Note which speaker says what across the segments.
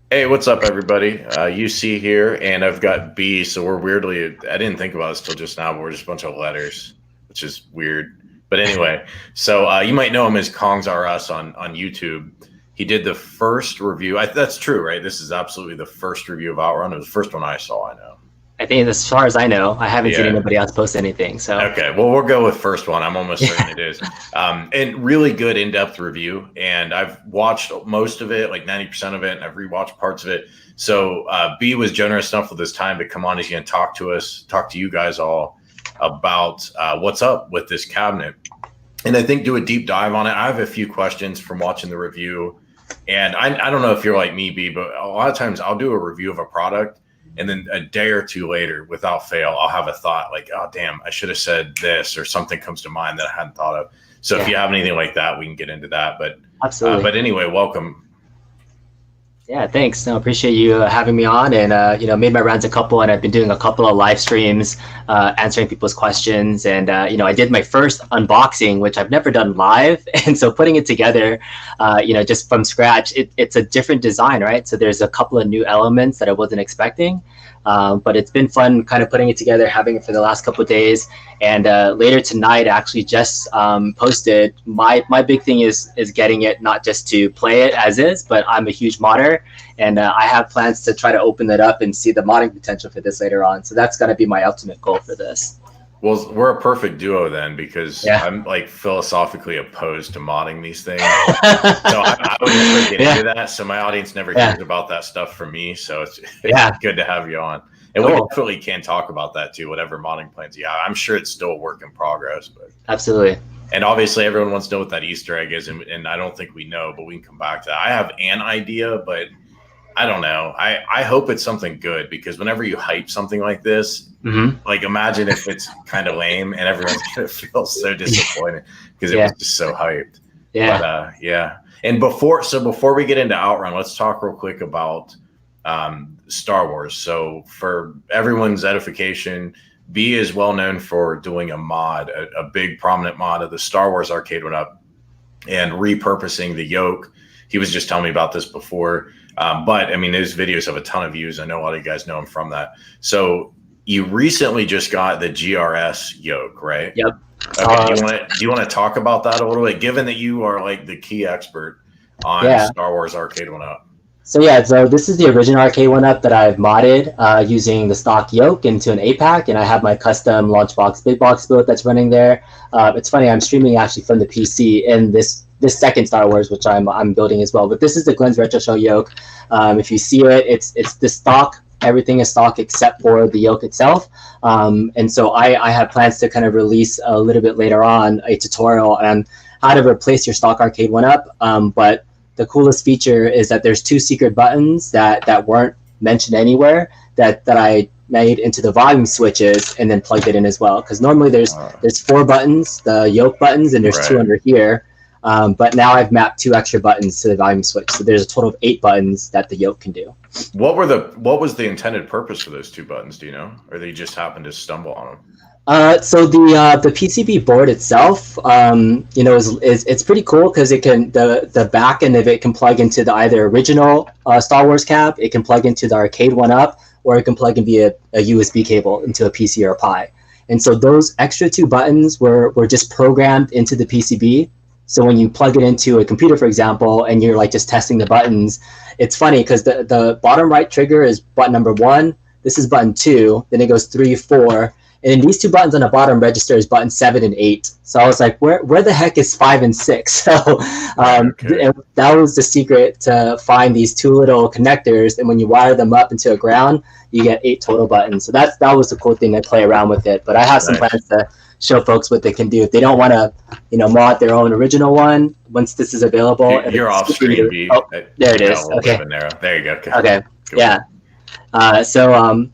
Speaker 1: Hey, what's up, everybody? UC here, and I've got B. So we're weirdly, I didn't think about this till just now, but we're just a bunch of letters, which is weird. But anyway, so you might know him as Kongs R Us on YouTube. He did the first review. That's true, right? This is absolutely the first review of Outrun. It was the first one I saw, I know.
Speaker 2: I think as far as I know, I haven't seen
Speaker 1: Yeah.
Speaker 2: anybody else post anything. So
Speaker 1: Okay, well, we'll go with first one. I'm almost certain it is. And really good in-depth review. And I've watched most of it, like 90% of it, and I've rewatched parts of it. So B was generous enough with his time to come on again and talk to us, talk to you guys all about what's up with this cabinet. And I think do a deep dive on it. I have a few questions from watching the review. And I don't know if you're like me, B, but a lot of times I'll do a review of a product, and then a day or two later, without fail, I'll have a thought like, oh, damn, I should have said this, or something comes to mind that I hadn't thought of. So if you have anything like that, we can get into that. But
Speaker 2: absolutely.
Speaker 1: But anyway, welcome.
Speaker 2: Yeah, thanks. No, appreciate you having me on, and made my rounds a couple, and I've been doing a couple of live streams, answering people's questions, and I did my first unboxing, which I've never done live, and so putting it together, just from scratch, it's a different design, right? So there's a couple of new elements that I wasn't expecting. But it's been fun kind of putting it together, having it for the last couple of days. And later tonight, I actually just posted my big thing is getting it not just to play it as is, but I'm a huge modder, and I have plans to try to open that up and see the modding potential for this later on. So that's going to be my ultimate goal for this.
Speaker 1: Well, we're a perfect duo then, because I'm like philosophically opposed to modding these things. So I would never get into that. So my audience never hears about that stuff from me. So it's good to have you on. And we definitely can talk about that too, whatever modding plans you have. I'm sure it's still a work in progress. But
Speaker 2: absolutely.
Speaker 1: And obviously everyone wants to know what that Easter egg is. And I don't think we know, but we can come back to that. I have an idea, but I don't know. I hope it's something good, because whenever you hype something like this, like imagine if it's kind of lame and everyone's gonna feel so disappointed because it was just so hyped. But And before we get into Outrun, let's talk real quick about Star Wars. So for everyone's edification, B is well known for doing a mod, a big prominent mod of the Star Wars Arcade1up, and repurposing the yoke. He was just telling me about this before. But I mean, his videos have a ton of views. I know a lot of you guys know him from that. So you recently just got the GRS yoke, right?
Speaker 2: Yep.
Speaker 1: Okay. Do you want to talk about that a little bit, given that you are like the key expert on Star Wars Arcade1up?
Speaker 2: So this is the original Arcade1up that I've modded using the stock yoke into an 8-pack, and I have my custom Launchbox big box build that's running there. It's funny, I'm streaming actually from the PC in this second Star Wars, which I'm building as well. But this is the Glenn's Retro Show yoke. If you see it, it's the stock. Everything is stock except for the yoke itself. And so I have plans to kind of release a little bit later on a tutorial on how to replace your stock Arcade1up. But the coolest feature is that there's 2 secret buttons that weren't mentioned anywhere that I made into the volume switches and then plugged it in as well. Because normally there's 4 buttons, the yoke buttons, and there's 2 under here. But now I've mapped 2 extra buttons to the volume switch. So there's a total of 8 buttons that the yoke can do.
Speaker 1: What was the intended purpose for those 2 buttons? Do you know? Or they just happened to stumble on them?
Speaker 2: So the PCB board itself, it's pretty cool, because it can the back end of it can plug into the either original Star Wars cab, it can plug into the Arcade1up, or it can plug in via a USB cable into a PC or a Pi. And so those extra 2 buttons were just programmed into the PCB. So when you plug it into a computer, for example, and you're like just testing the buttons, it's funny because the bottom right trigger is button number 1. This is button 2. Then it goes 3, 4. And then these 2 buttons on the bottom register is button 7 and 8. So I was like, where the heck is 5 and 6? So that was the secret, to find these 2 little connectors. And when you wire them up into a ground, you get 8 total buttons. So that was the cool thing to play around with it. But I have some plans to show folks what they can do if they don't want to, mod their own original one. Once this is available,
Speaker 1: you're off screen. B.
Speaker 2: Oh, there it is. Okay.
Speaker 1: There you go.
Speaker 2: Okay. Yeah. So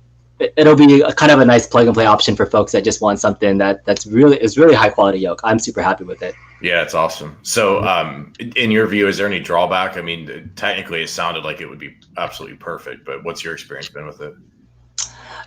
Speaker 2: it'll be a kind of a nice plug and play option for folks that just want something that's really high quality yoke. I'm super happy with it.
Speaker 1: Yeah, it's awesome. So, in your view, is there any drawback? I mean, technically, it sounded like it would be absolutely perfect, but what's your experience been with it?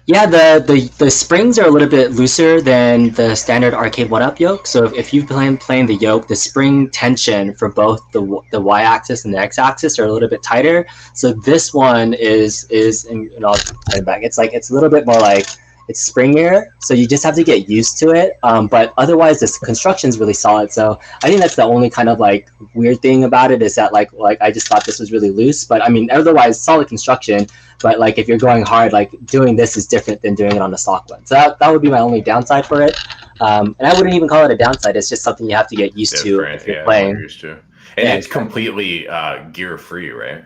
Speaker 2: Yeah, the springs are a little bit looser than the standard Arcade1up yoke. So if you've been playing the yoke, the spring tension for both the y-axis and the x-axis are a little bit tighter. So this one is and I'll turn it back. It's a little bit more like it's springier. So you just have to get used to it. But otherwise, this construction is really solid. So I think that's the only kind of like weird thing about it is that like I just thought this was really loose. But I mean, otherwise, solid construction. But like if you're going hard, like doing this is different than doing it on the stock one. So that would be my only downside for it. And I wouldn't even call it a downside. It's just something you have to get used to if you're playing.
Speaker 1: Used to. And it's completely gear free, right?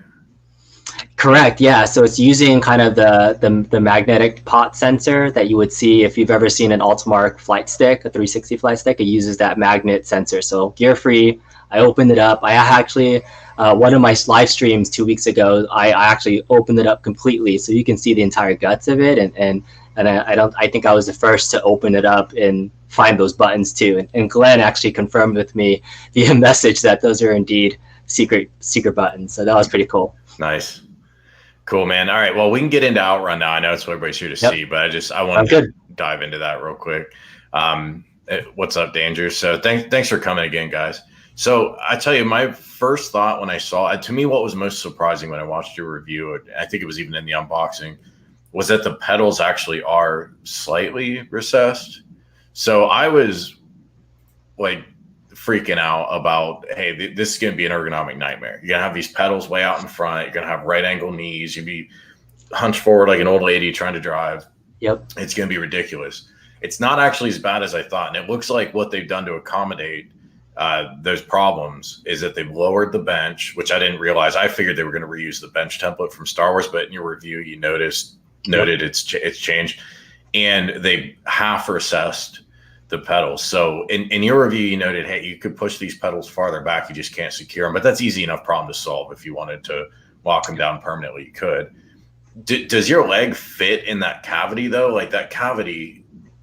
Speaker 2: Correct. Yeah. So it's using kind of the magnetic pot sensor that you would see if you've ever seen an Ultimark flight stick, a 360 flight stick. It uses that magnet sensor. So gear free. I opened it up. I actually one of my live streams 2 weeks ago, I actually opened it up completely so you can see the entire guts of it. And I think I was the first to open it up and find those buttons too. And Glenn actually confirmed with me via message that those are indeed secret buttons. So that was pretty cool.
Speaker 1: Nice. Cool, man. All right. Well, we can get into Outrun now. I know it's what everybody's here to see, but I wanted to dive into that real quick. What's up, Danger? So thanks for coming again, guys. So I tell you, my first thought when I saw it, to me, what was most surprising when I watched your review, I think it was even in the unboxing, was that the pedals actually are slightly recessed. So I was like freaking out about, hey, this is going to be an ergonomic nightmare. You're going to have these pedals way out in front. You're going to have right angle knees. You'll be hunched forward like an old lady trying to drive.
Speaker 2: Yep.
Speaker 1: It's going to be ridiculous. It's not actually as bad as I thought. And it looks like what they've done to accommodate those problems is that they've lowered the bench, which I didn't realize. I figured they were going to reuse the bench template from Star Wars, but in your review, you noted it's changed, and they half recessed the pedals. So in your review, you noted, hey, you could push these pedals farther back. You just can't secure them, but that's easy enough problem to solve. If you wanted to lock them down permanently, you could. Does your leg fit in that cavity though? Like that cavity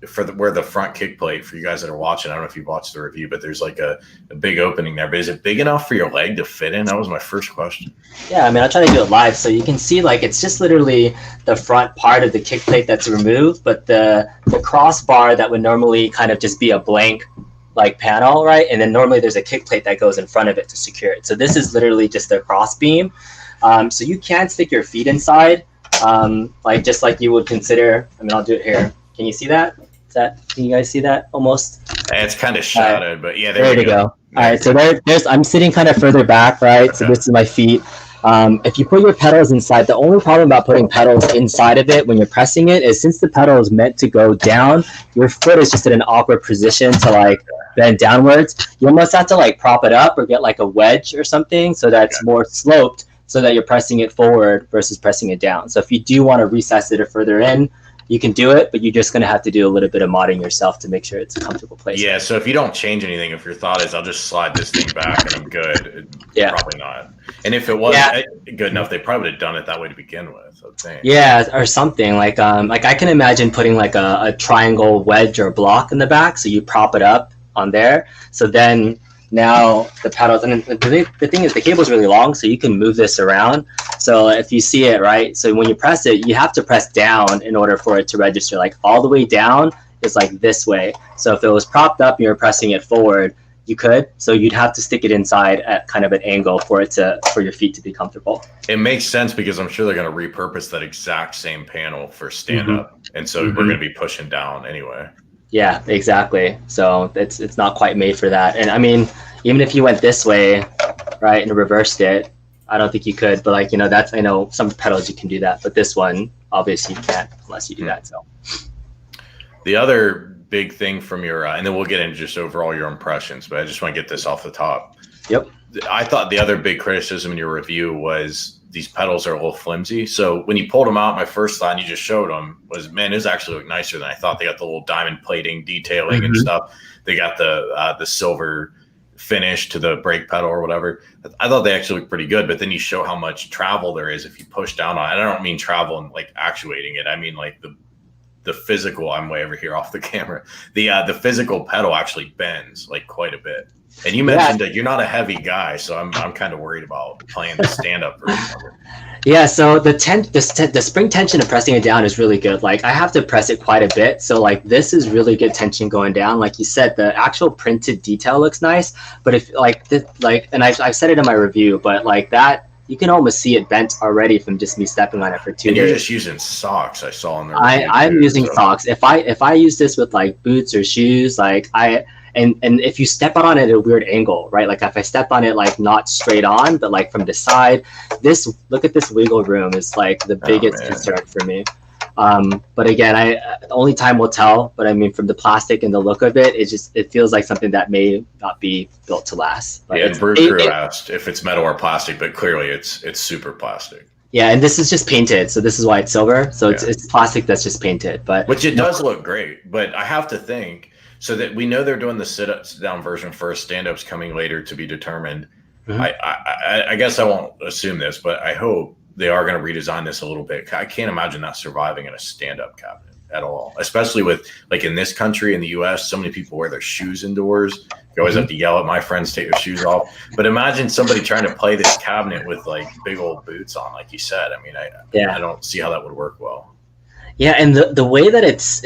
Speaker 1: for where the front kick plate, for you guys that are watching, I don't know if you've watched the review, but there's like a big opening there, but is it big enough for your leg to fit in? That was my first question.
Speaker 2: Yeah, I mean, I'll try to do it live. So you can see like it's just literally the front part of the kick plate that's removed, but the crossbar that would normally kind of just be a blank like panel, right? And then normally there's a kick plate that goes in front of it to secure it. So this is literally just the cross beam. So you can stick your feet inside, like just like you would consider. I mean, I'll do it here. Can you see that? Can you guys see that almost?
Speaker 1: It's kind of shadowed, but yeah,
Speaker 2: there you go. All right, so I'm sitting kind of further back, right? Okay. So this is my feet. If you put your pedals inside, the only problem about putting pedals inside of it when you're pressing it is since the pedal is meant to go down, your foot is just in an awkward position to like bend downwards. You almost have to like prop it up or get like a wedge or something so that it's more sloped so that you're pressing it forward versus pressing it down. So if you do want to recess it or further in, you can do it, but you're just going to have to do a little bit of modding yourself to make sure it's a comfortable place.
Speaker 1: Yeah, so if you don't change anything, if your thought is, I'll just slide this thing back and I'm good, probably not. And if it wasn't good enough, they probably would have done it that way to begin with, I think.
Speaker 2: Yeah, or something. Like I can imagine putting like a triangle wedge or block in the back, so you prop it up on there. So then now the pedals, and the thing is the cable's really long, so you can move this around. So if you see it, right, so when you press it, you have to press down in order for it to register. Like all the way down is like this way. So if it was propped up and you're pressing it forward, you could. So you'd have to stick it inside at kind of an angle for your feet to be comfortable.
Speaker 1: It makes sense because I'm sure they're going to repurpose that exact same panel for stand-up. And so we're going to be pushing down anyway. Yeah,
Speaker 2: exactly. So it's not quite made for that. And I mean, even if you went this way, right, and reversed it, I don't think you could. But like, that's, I know some pedals you can do that, but this one, obviously you can't unless you do that. So
Speaker 1: the other big thing from your, and then we'll get into just overall your impressions, but I just want to get this off the top.
Speaker 2: Yep.
Speaker 1: I thought the other big criticism in your review was these pedals are a little flimsy. So when you pulled them out, my first thought, and you just showed them, was, man, it actually look nicer than I thought. They got the little diamond plating detailing and stuff. They got the silver finish to the brake pedal or whatever. I thought they actually looked pretty good, but then you show how much travel there is if you push down on it. I don't mean travel and like actuating it. I mean like the physical, I'm way over here off the camera. The physical pedal actually bends like quite a bit. And you mentioned that you're not a heavy guy, so I'm kind of worried about playing the stand-up version of it.
Speaker 2: Yeah, so the spring tension of pressing it down is really good. Like I have to press it quite a bit, so like this is really good tension going down. Like you said, the actual printed detail looks nice, but if like this, like, and I've said it in my review, but like that, you can almost see it bent already from just me stepping on it for 2 days.
Speaker 1: You're just using socks. I saw in the review
Speaker 2: I'm using socks. If I use this with like boots or shoes, like and if you step on it at a weird angle, right? Like if I step on it like not straight on, but like from the side, look at this wiggle room is like the biggest concern for me. But again, only time will tell. But I mean, from the plastic and the look of it, it feels like something that may not be built to last. Like
Speaker 1: yeah, Brew Crew asked if it's metal or plastic, but clearly it's super plastic.
Speaker 2: Yeah, and this is just painted, so this is why it's silver. So it's plastic that's just painted, but
Speaker 1: which it does look great. But I have to think. So that we know they're doing the sit-down version first, stand-ups coming later to be determined. Mm-hmm. I guess I won't assume this, but I hope they are going to redesign this a little bit. I can't imagine that surviving in a stand-up cabinet at all, especially with, like in this country, in the U.S., so many people wear their shoes indoors. You always have to yell at my friends, take their shoes off. But imagine somebody trying to play this cabinet with like big old boots on, like you said. I mean, I don't see how that would work well.
Speaker 2: Yeah, and the way that it's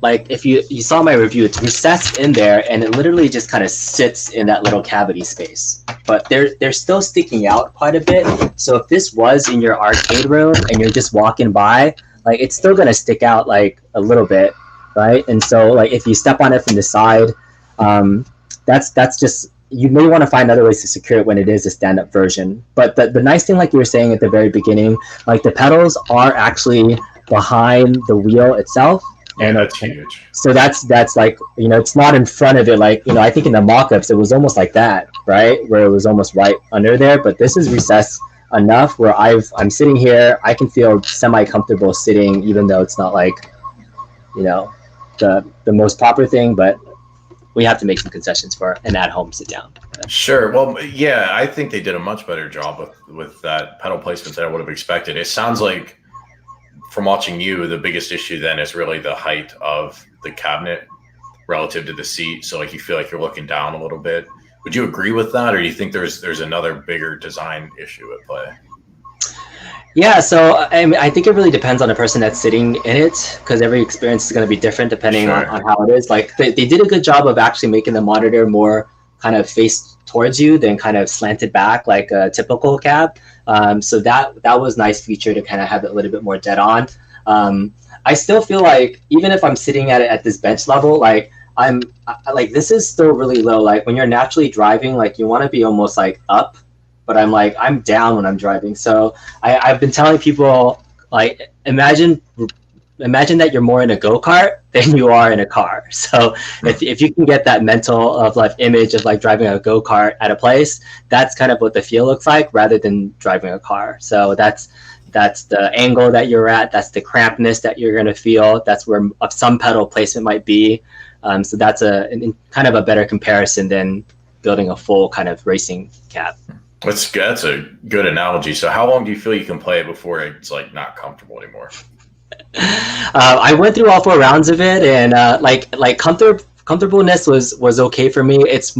Speaker 2: like if you saw my review, it's recessed in there and it literally just kind of sits in that little cavity space. But they're still sticking out quite a bit. So if this was in your arcade room and you're just walking by, like it's still gonna stick out like a little bit, right? And so like if you step on it from the side, that's just, you may want to find other ways to secure it when it is a stand-up version. But the nice thing, like you were saying at the very beginning, like the pedals are actually behind the wheel itself.
Speaker 1: Yeah, and that's huge.
Speaker 2: So that's like, you know, it's not in front of it. Like, you know, I think in the mock-ups, it was almost like that, right? Where it was almost right under there, but this is recessed enough where I'm sitting here, I can feel semi-comfortable sitting, even though it's not like, you know, the most proper thing, but we have to make some concessions for an at-home sit down.
Speaker 1: Sure. Well, yeah, I think they did a much better job with that pedal placement than I would have expected. It sounds like, from watching you, the biggest issue then is really the height of the cabinet relative to the seat. So like you feel like you're looking down a little bit. Would you agree with that, or do you think there's another bigger design issue at play?
Speaker 2: Yeah, so I mean, I think it really depends on the person that's sitting in it, because every experience is going to be different depending on how it is. Like they did a good job of actually making the monitor more kind of faced towards you than kind of slanted back like a typical cab. So that was a nice feature to kind of have it a little bit more dead on. I still feel like even if I'm sitting at this bench level, like this is still really low. Like when you're naturally driving, like you want to be almost like up, but I'm down when I'm driving. So I've been telling people, like, imagine that you're more in a go-kart than you are in a car. So if you can get that mental of like image of like driving a go-kart at a place, that's kind of what the feel looks like rather than driving a car. So that's the angle that you're at. That's the crampedness that you're going to feel. That's where some pedal placement might be. So that's kind of a better comparison than building a full kind of racing cab.
Speaker 1: That's a good analogy. So how long do you feel you can play it before it's like not comfortable anymore?
Speaker 2: I went through all 4 rounds of it, and comfortableness was okay for me. It's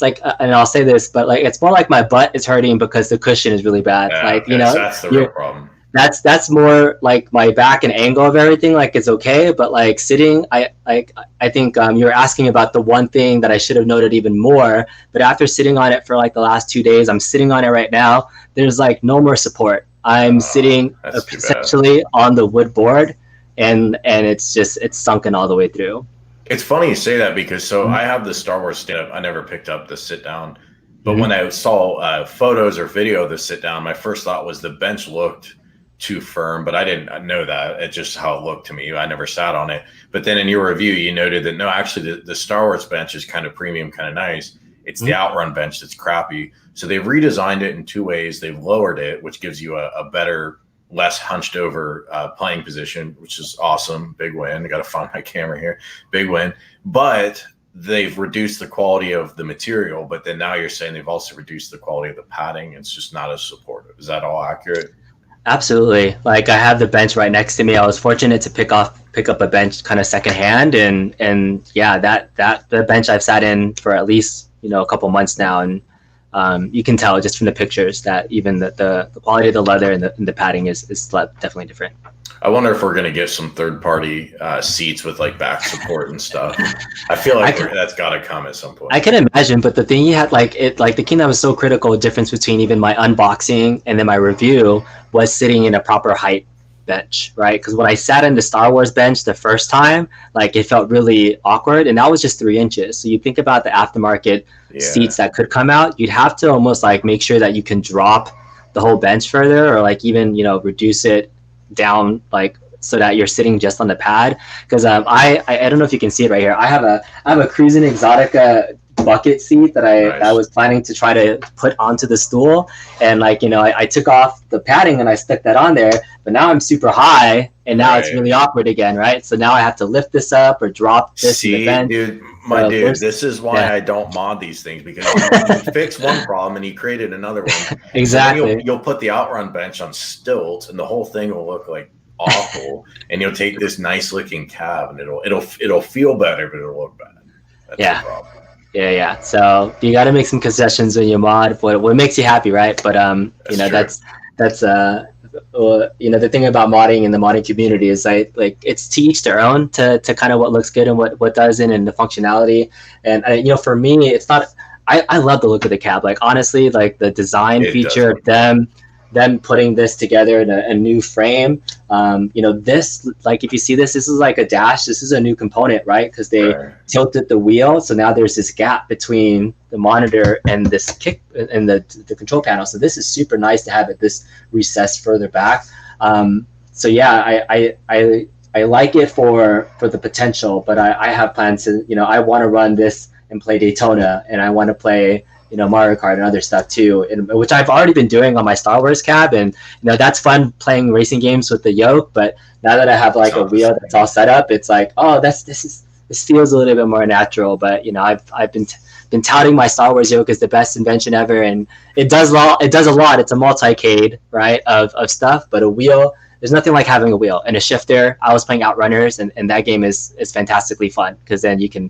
Speaker 2: like, and I'll say this, but like it's more like my butt is hurting because the cushion is really bad.
Speaker 1: Yeah,
Speaker 2: like, you know,
Speaker 1: that's the real problem.
Speaker 2: That's more like my back and angle of everything. Like it's okay, but like sitting, I think you were asking about the one thing that I should have noted even more. But after sitting on it for like the last 2 days, I'm sitting on it right now. There's like no more support. I'm sitting essentially on the wood board, and it's sunken all the way through.
Speaker 1: It's funny you say that because I have the Star Wars stand-up. I never picked up the sit-down. But when I saw photos or video of the sit-down, my first thought was the bench looked too firm, but I didn't know that. It's just how it looked to me. I never sat on it. But then in your review, you noted that, no, actually the Star Wars bench is kind of premium, kind of nice. It's the Outrun bench that's crappy. So they've redesigned it in 2 ways. They've lowered it, which gives you a better, less hunched over playing position, which is awesome. Big win. I got to find my camera here. Big win. But they've reduced the quality of the material. But then now you're saying they've also reduced the quality of the padding. It's just not as supportive. Is that all accurate?
Speaker 2: Absolutely. Like I have the bench right next to me. I was fortunate to pick up a bench kind of secondhand, and yeah, that the bench I've sat in for at least, you know, a couple months now, and you can tell just from the pictures that even the quality of the leather and the padding is definitely different.
Speaker 1: I wonder if we're going to get some third-party seats with like back support and stuff. I feel like that's got to come at some point.
Speaker 2: I can imagine, but the thing you had, like the thing that was so critical, difference between even my unboxing and then my review was sitting in a proper height bench, right? Because when I sat in the Star Wars bench the first time, like it felt really awkward, and that was just 3 inches. So you think about the aftermarket seats that could come out, you'd have to almost like make sure that you can drop the whole bench further, or like even reduce it down, like so that you're sitting just on the pad. Because I don't know if you can see it right here. I have a Cruisin' Exotica bucket seat that I was planning to try to put onto the stool, and like I took off the padding and I stuck that on there, but now I'm super high and now it's really awkward again, right? So now I have to lift this up or drop this.
Speaker 1: Dude, this is why I don't mod these things, because you fix one problem and you created another one.
Speaker 2: Exactly.
Speaker 1: You'll put the outrun bench on stilts and the whole thing will look like awful, and you'll take this nice looking cab and it'll feel better, but it'll look bad. That's the problem.
Speaker 2: Yeah. So you got to make some concessions when you mod. What makes you happy, right? But that's the thing about modding in the modding community is like it's to each their own to kind of what looks good and what doesn't, and the functionality. And for me, it's not. I love the look of the cab. Like honestly, like the design feature of them putting this together in a new frame. This, like if you see this is like a dash. This is a new component, right? Because they tilted the wheel, so now there's this gap between the monitor and this kick and the control panel. So this is super nice to have it this recessed further back. So yeah, I like it for the potential, but I have plans to I want to run this and play Daytona, and I want to play Mario Kart and other stuff too, which I've already been doing on my Star Wars cab, and that's fun playing racing games with the yoke. But now that I have like a wheel that's all set up, it's like, oh, this feels a little bit more natural. But I've been touting my Star Wars yoke as the best invention ever, and it does a lot. It's a multi-cade, right, of stuff, but a wheel. There's nothing like having a wheel and a shifter. I was playing Outrunners, and that game is fantastically fun, because then you can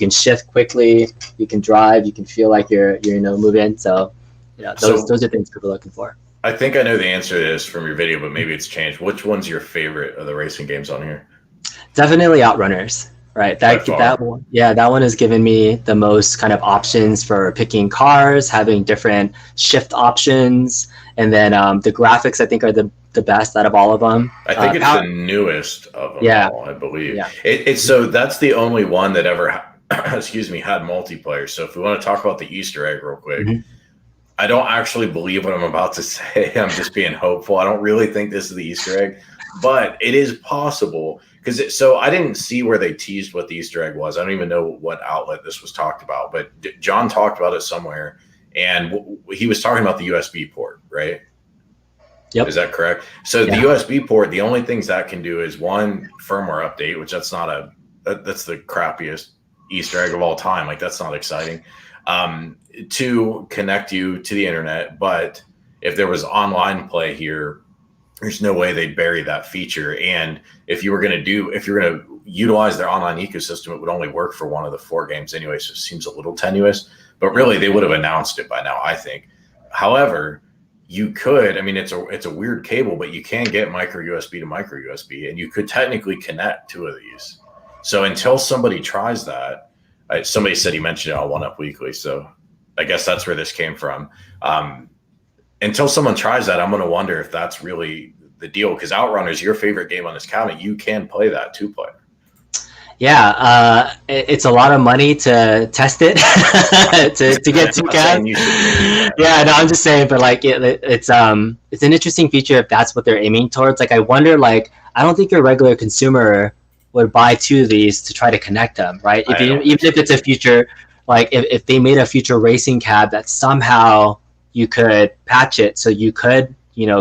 Speaker 2: shift quickly, you can drive, you can feel like you're moving. So those are things people are looking for.
Speaker 1: I think I know the answer to this from your video, but maybe it's changed. Which one's your favorite of the racing games on here?
Speaker 2: Definitely Outrunners. Right. That one. Yeah, that one has given me the most kind of options for picking cars, having different shift options, and then the graphics I think are the best out of all of them.
Speaker 1: I think it's the newest of them all, I believe. Yeah. It's so that's the only one that ever had multiplayer. So if we want to talk about the Easter egg real quick, I don't actually believe what I'm about to say. I'm just being hopeful. I don't really think this is the Easter egg, but it is possible. So I didn't see where they teased what the Easter egg was. I don't even know what outlet this was talked about, but John talked about it somewhere, and he was talking about the USB port, right? Yep. Is that correct? So the USB port, the only things that can do is one, firmware update, which that's the crappiest Easter egg of all time. Like that's not exciting. To connect you to the internet, but if there was online play here, there's no way they'd bury that feature. And if you're going to utilize their online ecosystem, it would only work for one of the 4 games anyway. So it seems a little tenuous, but really they would have announced it by now, I think. However, you could, it's a weird cable, but you can get micro USB to micro USB, and you could technically connect 2 of these. So until somebody tries that, somebody said he mentioned it on 1UP Weekly. So I guess that's where this came from. Until someone tries that, I'm going to wonder if that's really the deal, because Outrunners, your favorite game on this cabinet, you can play that 2-player.
Speaker 2: Yeah, it's a lot of money to test it to get 2 cabs. Yeah, no, I'm just saying, but like it's an interesting feature if that's what they're aiming towards. Like I wonder, like I don't think your regular consumer would buy 2 of these to try to connect them, right? Even if it's a future, like if they made a future racing cab that somehow you could patch it so you could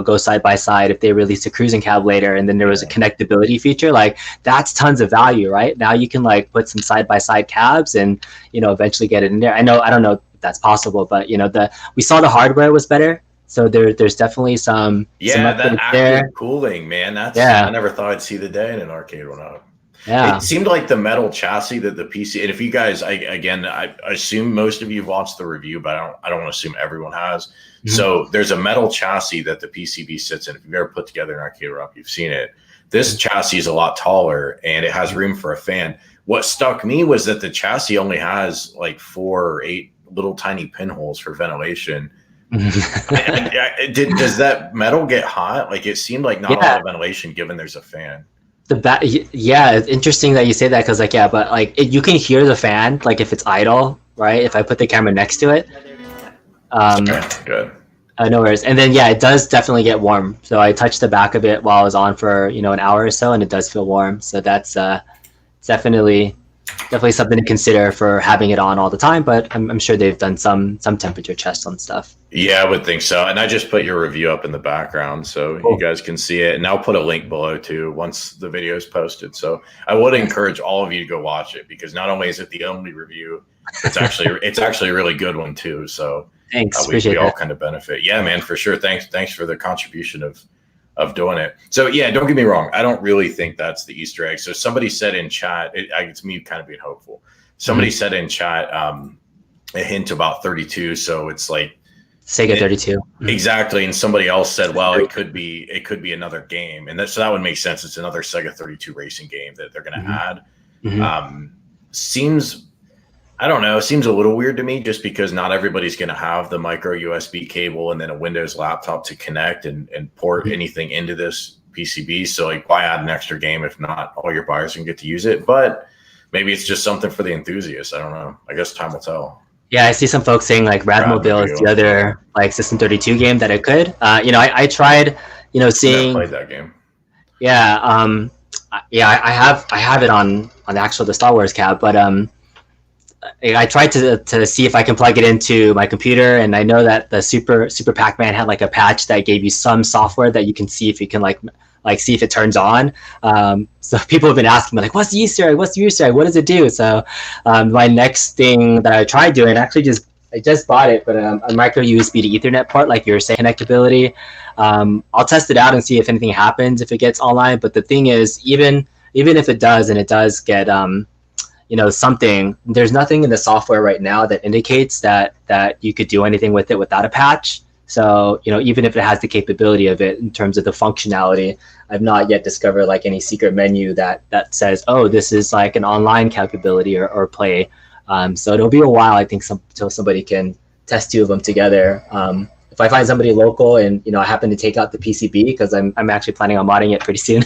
Speaker 2: go side by side if they released a cruising cab later, and then there was a connectability feature, like that's tons of value, right? Now you can like put some side by side cabs and eventually get it in there. I don't know if that's possible, but we saw the hardware was better, so there's definitely some
Speaker 1: that active cooling, man. I never thought I'd see the day in an Arcade1up.
Speaker 2: Yeah.
Speaker 1: It seemed like the metal chassis that the PC, and if you guys, I assume most of you have watched the review, but I don't want to assume everyone has. Mm-hmm. So there's a metal chassis that the PCB sits in. If you've ever put together an Arcade1up, you've seen it. This chassis is a lot taller and it has room for a fan. What stuck me was that the chassis only has like 4 or 8 little tiny pinholes for ventilation. Does that metal get hot? Like it seemed like not a lot of ventilation given there's a fan.
Speaker 2: Yeah, it's interesting that you say that because but like you can hear the fan like if it's idle, right? If I put the camera next to it.
Speaker 1: Okay, good.
Speaker 2: No worries. And then it does definitely get warm. So I touched the back of it while I was on for an hour or so, and it does feel warm. So that's definitely something to consider for having it on all the time. But I'm sure they've done some temperature tests on stuff.
Speaker 1: Yeah, I would think so. And I just put your review up in the background so you guys can see it. And I'll put a link below too once the video is posted. So I would encourage all of you to go watch it because not only is it the only review, it's actually a really good one too. So
Speaker 2: thanks.
Speaker 1: We all kind of benefit. Yeah, man, for sure. Thanks for the contribution of doing it. So yeah, don't get me wrong. I don't really think that's the Easter egg. So somebody said in chat, it's me kind of being hopeful. Somebody said in chat a hint about 32. So it's like
Speaker 2: Sega 32.
Speaker 1: Exactly. And somebody else said, well, it could be another game. And so that would make sense. It's another Sega 32 racing game that they're going to add. Mm-hmm. Seems a little weird to me just because not everybody's going to have the micro USB cable and then a Windows laptop to connect and port anything into this PCB. So like, why add an extra game if not all your buyers can get to use it? But maybe it's just something for the enthusiasts. I don't know. I guess time will tell.
Speaker 2: Yeah, I see some folks saying like Radmobile is the other like System 32 game that it could. I tried, seeing.
Speaker 1: I played that game.
Speaker 2: Yeah, I have it on the Star Wars cab, but I tried to see if I can plug it into my computer, and I know that the Super Pac-Man had like a patch that gave you some software that you can see if you can like see if it turns on. So people have been asking me like, what's the Easter egg? What's the Easter egg? What does it do? So my next thing that I tried doing, I just bought it, but a micro USB to Ethernet port, like you're saying, connectability. I'll test it out and see if anything happens if it gets online. But the thing is, even if it does, and it does get something, there's nothing in the software right now that indicates that you could do anything with it without a patch. So, even if it has the capability of it in terms of the functionality, I've not yet discovered like any secret menu that says, oh, this is like an online capability or play. So it'll be a while, I think, until somebody can test 2 of them together. If I find somebody local and, I happen to take out the PCB because I'm actually planning on modding it pretty soon,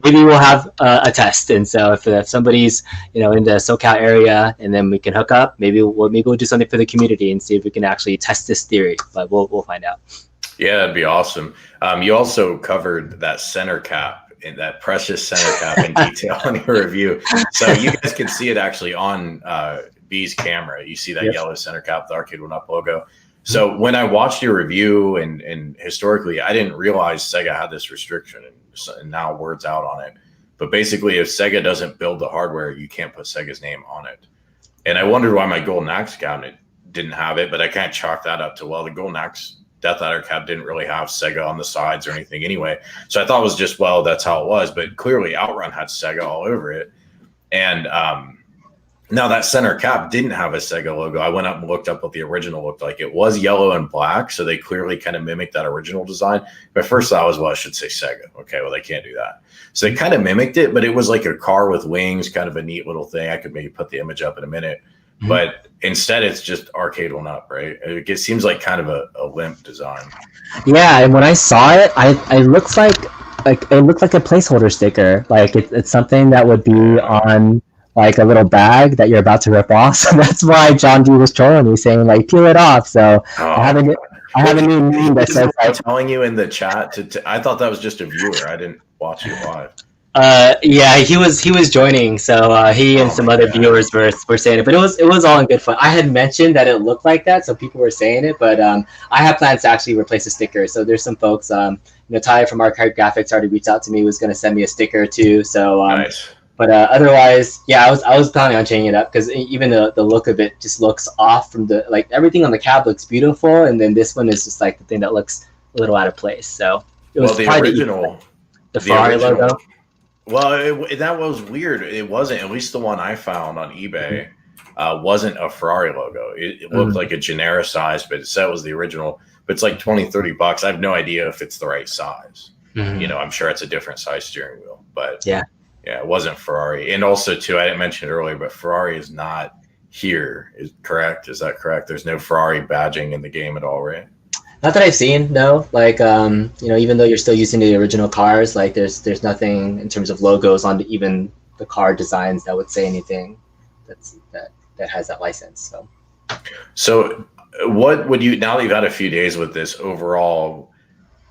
Speaker 2: maybe we'll have a test. And so if somebody's, in the SoCal area and then we can hook up, maybe we'll do something for the community and see if we can actually test this theory, but we'll find out. Yeah,
Speaker 1: that'd be awesome. You also covered that center cap, and that precious center cap in detail in your review. So you guys can see it actually on B's camera. You see that yellow center cap, the Arcade1up logo. So when I watched your review and historically, I didn't realize Sega had this restriction, and now word's out on it. But basically, if Sega doesn't build the hardware, you can't put Sega's name on it. And I wondered why my Golden Axe cabinet didn't have it, but I can't chalk that up to, well, the Golden Axe Death Adder cab didn't really have Sega on the sides or anything anyway. So I thought it was just, well, that's how it was. But clearly Outrun had Sega all over it. And now that center cap didn't have a Sega logo. I went up and looked up what the original looked like. It was yellow and black, so they clearly kind of mimicked that original design. But first I was, well, I should say Sega. Okay, well, they can't do that. So they kind of mimicked it, but it was like a car with wings, kind of a neat little thing. I could maybe put the image up in a minute. Mm-hmm. But instead, it's just Arcade1up, right? It seems like kind of a limp design.
Speaker 2: Yeah, and when I saw it, it looks like it looked like a placeholder sticker. Like it's something that would be on like a little bag that you're about to rip off. So that's why John D was trolling me, saying like peel it off. So I have a new meme that says
Speaker 1: I'm telling you in the chat I thought that was just a viewer. I didn't watch you live.
Speaker 2: Yeah, he was joining, so he and some other viewers were saying it, but it was all in good fun. I had mentioned that it looked like that, so people were saying it, but I have plans to actually replace a sticker. So there's some folks, Ty from Arcade Graphics already reached out to me, was going to send me a sticker too. So
Speaker 1: nice.
Speaker 2: But otherwise, yeah, I was planning on changing it up because even the look of it just looks off from like everything on the cab looks beautiful, and then this one is just like the thing that looks a little out of place. So it was
Speaker 1: the original
Speaker 2: Ferrari logo.
Speaker 1: Well, that was weird. It wasn't, at least the one I found on eBay, wasn't a Ferrari logo. It looked like a genericized, but it said it was the original. But it's like $20-$30. I have no idea if it's the right size. I'm sure it's a different size steering wheel. But yeah, it wasn't Ferrari. And also, too, I didn't mention it earlier, but Ferrari is not here. Is correct? Is that correct? There's no Ferrari badging in the game at all, right?
Speaker 2: Not that I've seen, no. Like, even though you're still using the original cars, like there's nothing in terms of logos on even the car designs that would say anything that has that license.
Speaker 1: So what would you, now that you've had a few days with this overall,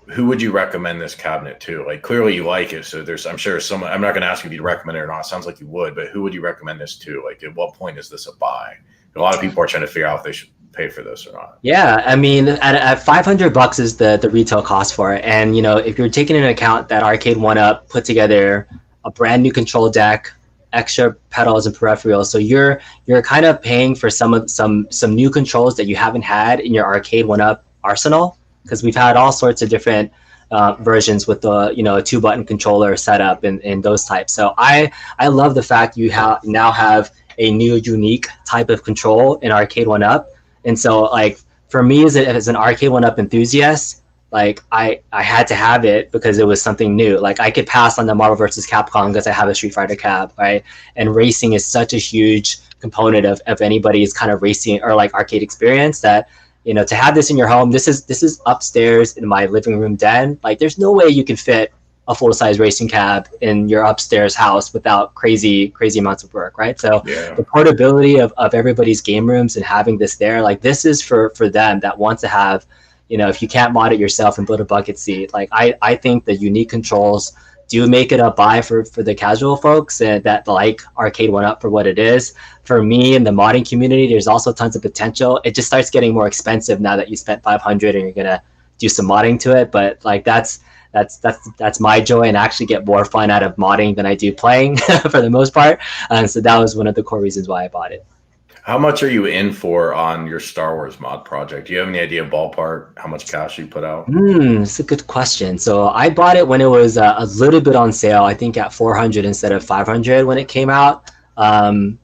Speaker 1: who would you recommend this cabinet to? Like, clearly you like it, so I'm sure someone, I'm not going to ask you if you'd recommend it or not. It sounds like you would, but who would you recommend this to? Like, at what point is this a buy? A lot of people are trying to figure out if they should pay for this or not.
Speaker 2: Yeah, I mean, at $500 is the retail cost for it, and if you're taking into account that Arcade1up put together a brand new control deck, extra pedals and peripherals, so you're kind of paying for some new controls that you haven't had in your Arcade1up arsenal, because we've had all sorts of different versions with the a 2-button controller setup and those types. So I love the fact you now have a new unique type of control in Arcade1up. And so, like, for me as an Arcade1up enthusiast, like I had to have it because it was something new. Like, I could pass on the Marvel vs. Capcom because I have a Street Fighter cab, right? And racing is such a huge component of anybody's kind of racing or like arcade experience that, to have this in your home, this is upstairs in my living room den. Like, there's no way you can fit a full-size racing cab in your upstairs house without crazy amounts of work, right? So the portability of everybody's game rooms and having this there, like, this is for them that want to have, if you can't mod it yourself and build a bucket seat, like I think the unique controls do make it a buy for the casual folks and that like Arcade1up for what it is. For me in the modding community, there's also tons of potential. It just starts getting more expensive now that you spent $500 and you're gonna do some modding to it, but like that's my joy, and I actually get more fun out of modding than I do playing for the most part. And so that was one of the core reasons why I bought it.
Speaker 1: How much are you in for on your Star Wars mod project? Do you have any idea ballpark how much cash you put out?
Speaker 2: It's a good question. So I bought it when it was a little bit on sale, I think at $400 instead of $500 when it came out. The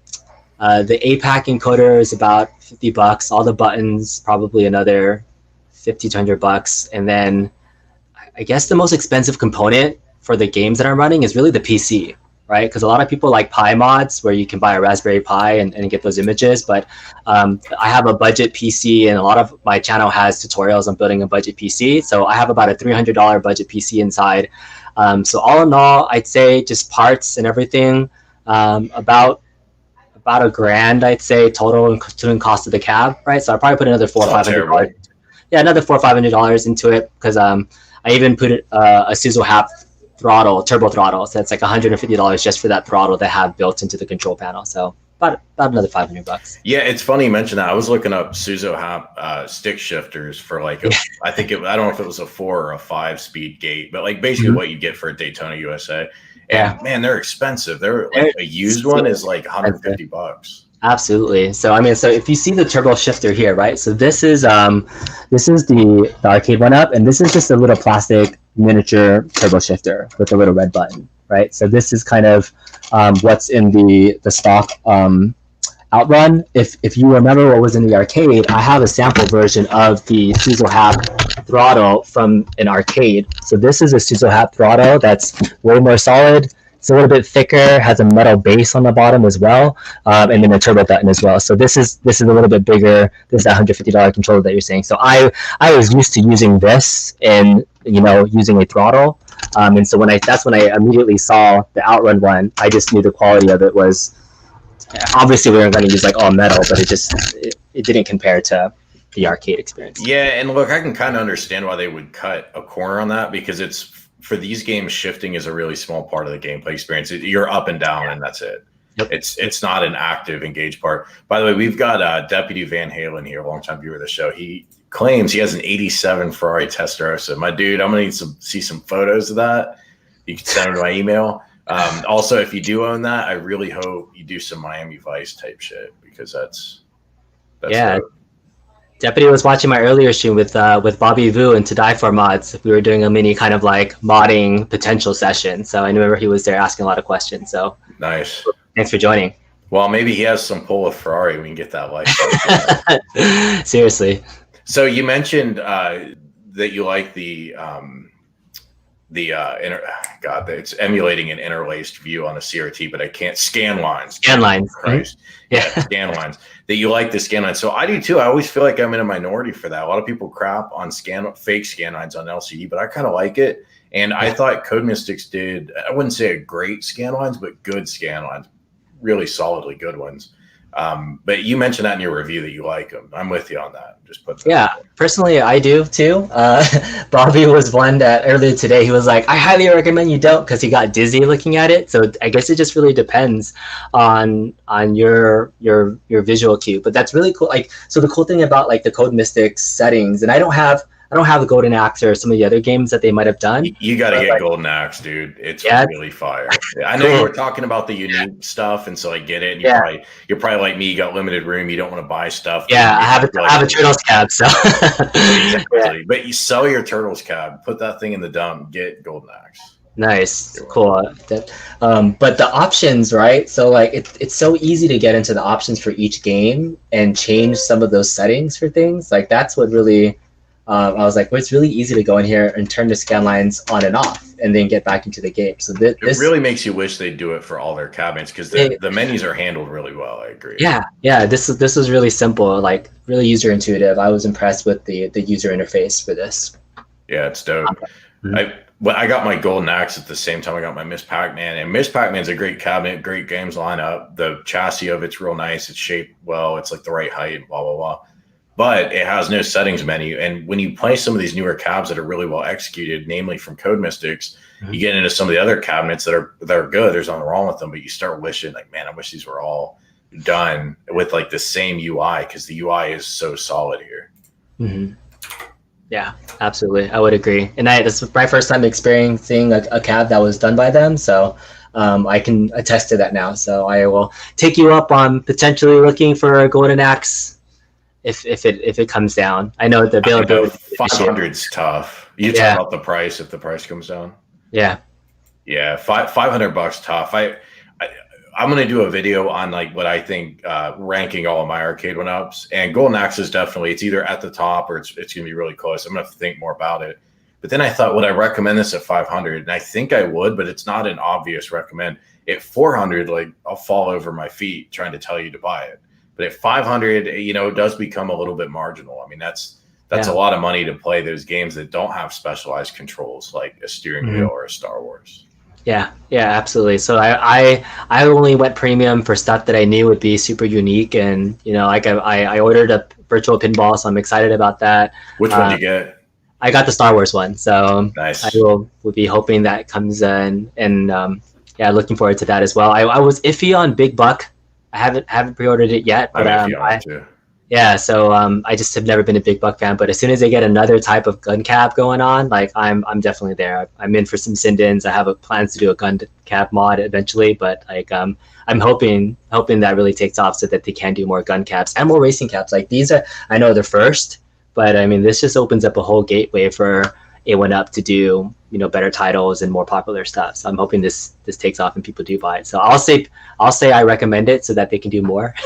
Speaker 2: APAC encoder is about $50. All the buttons, probably another $50 to $100. And then I guess the most expensive component for the games that I'm running is really the PC, right? Because a lot of people like Pi mods where you can buy a Raspberry Pi and get those images. But I have a budget PC, and a lot of my channel has tutorials on building a budget PC. So I have about a $300 budget PC inside. So all in all, I'd say just parts and everything, about $1,000, I'd say, total, including cost of the cab, right? So I'll probably put another $400-$500. Yeah, another $400-$500 into it, because I even put a Suzo Hap throttle, turbo throttle. So it's like $150 just for that throttle they have built into the control panel. So about another $500.
Speaker 1: Yeah, it's funny you mentioned that. I was looking up Suzo Hap stick shifters for like, I don't know if it was a 4 or a 5 speed gate, but like basically what you get for a Daytona USA. And man, they're expensive. They're like a used one is like $150.
Speaker 2: Absolutely. So I mean, so if you see the turbo shifter here, right? So this is the Arcade1up, and this is just a little plastic miniature turbo shifter with a little red button, right? So this is kind of what's in the stock Outrun. If you remember what was in the arcade, I have a sample version of the Suzo Hap throttle from an arcade. So this is a Suzo Hap throttle that's way more solid. It's a little bit thicker, has a metal base on the bottom as well, and then a turbo button as well. So this is a little bit bigger. This is that $150 controller that you're saying. So I was used to using this and using a throttle, and so that's when I immediately saw the Outrun one. I just knew the quality of it was obviously we weren't going to use like all metal, but it didn't compare to the arcade experience.
Speaker 1: Yeah, and look, I can kind of understand why they would cut a corner on that, because it's, for these games, shifting is a really small part of the gameplay experience. You're up and down, and that's it. Yep. It's not an active, engaged part. By the way, we've got Deputy Van Halen here, a longtime viewer of the show. He claims he has an 87 Ferrari Testarossa. My dude, I'm going to see some photos of that. You can send them to my email. Also, if you do own that, I really hope you do some Miami Vice type shit, because that's
Speaker 2: yeah.
Speaker 1: dope.
Speaker 2: Deputy was watching my earlier stream with Bobby Vu and To Die For mods. We were doing a mini kind of like modding potential session. So I remember he was there asking a lot of questions. So
Speaker 1: nice.
Speaker 2: Thanks for joining.
Speaker 1: Well, maybe he has some pull with Ferrari. We can get that license.
Speaker 2: Seriously.
Speaker 1: So you mentioned that you like it's emulating an interlaced view on a CRT, but I can't scan lines.
Speaker 2: Scan lines.
Speaker 1: Christ. Yeah, scan lines. That you like the scan lines. So I do too. I always feel like I'm in a minority for that. A lot of people crap on fake scan lines on LCD, but I kind of like it. And I thought Code Mystics did, I wouldn't say a great scan lines, but good scan lines, really solidly good ones. But you mentioned that in your review that you like them. I'm with you on that. Just put that
Speaker 2: personally, I do too. Bobby was one that earlier today, he was like, I highly recommend you don't, because he got dizzy looking at it. So I guess it just really depends on your visual cue. But that's really cool. Like, so the cool thing about like the Code Mystics settings, and I don't have the Golden Axe or some of the other games that they might have done.
Speaker 1: You got to get Golden Axe, dude. It's really fire. I know you were talking about the unique stuff, and so I get it. And you're probably like me. You got limited room. You don't want to buy stuff.
Speaker 2: Yeah, I have a Turtles cab, so.
Speaker 1: Exactly. But you sell your Turtles cab, put that thing in the dump, get Golden Axe.
Speaker 2: Nice, cool. But the options, right? So like it's so easy to get into the options for each game and change some of those settings for things. Like that's what really. I was like, well, it's really easy to go in here and turn the scan lines on and off and then get back into the game. So it
Speaker 1: really makes you wish they'd do it for all their cabinets, because the menus are handled really well. I agree.
Speaker 2: Yeah. This was really simple, like really user intuitive. I was impressed with the user interface for this.
Speaker 1: Yeah, it's dope. I got my Golden Axe at the same time I got my Miss Pac-Man, and Miss Pac-Man's a great cabinet, great games lineup. The chassis of it's real nice. It's shaped well. It's like the right height, blah, blah, blah. But it has no settings menu. And when you play some of these newer cabs that are really well executed, namely from Code Mystics, you get into some of the other cabinets that are good. There's nothing wrong with them, but you start wishing, like, man, I wish these were all done with like the same UI, because the UI is so solid here.
Speaker 2: Mm-hmm. Yeah, absolutely. I would agree. And this was my first time experiencing a cab that was done by them. So I can attest to that now. So I will take you up on potentially looking for a Golden Axe if it comes down. I know the availability.
Speaker 1: 500's tough. You talk about the price if the price comes down.
Speaker 2: Yeah.
Speaker 1: $500 tough. I'm gonna do a video on like what I think ranking all of my Arcade1ups, and Golden Axe is definitely, it's either at the top or it's gonna be really close. I'm gonna have to think more about it. But then I thought, would I recommend this at 500? And I think I would, but it's not an obvious recommend. At 400, like I'll fall over my feet trying to tell you to buy it. But at 500, it does become a little bit marginal. I mean, that's a lot of money to play those games that don't have specialized controls like a steering wheel or a Star Wars.
Speaker 2: Yeah, absolutely. So I only went premium for stuff that I knew would be super unique, and like I ordered a virtual pinball, so I'm excited about that.
Speaker 1: Which one did you get?
Speaker 2: I got the Star Wars one, so
Speaker 1: nice.
Speaker 2: I will be hoping that comes in, and looking forward to that as well. I was iffy on Big Buck. I haven't pre-ordered it yet, but so I just have never been a Big Buck fan. But as soon as they get another type of gun cap going on, like I'm definitely there. I'm in for some Sindins. I have plans to do a gun cap mod eventually, but like I'm hoping that really takes off so that they can do more gun caps and more racing caps. Like these are, I know they're first, but I mean this just opens up a whole gateway for A1up to do better titles and more popular stuff. So I'm hoping this takes off and people do buy it. So I'll say I recommend it so that they can do more.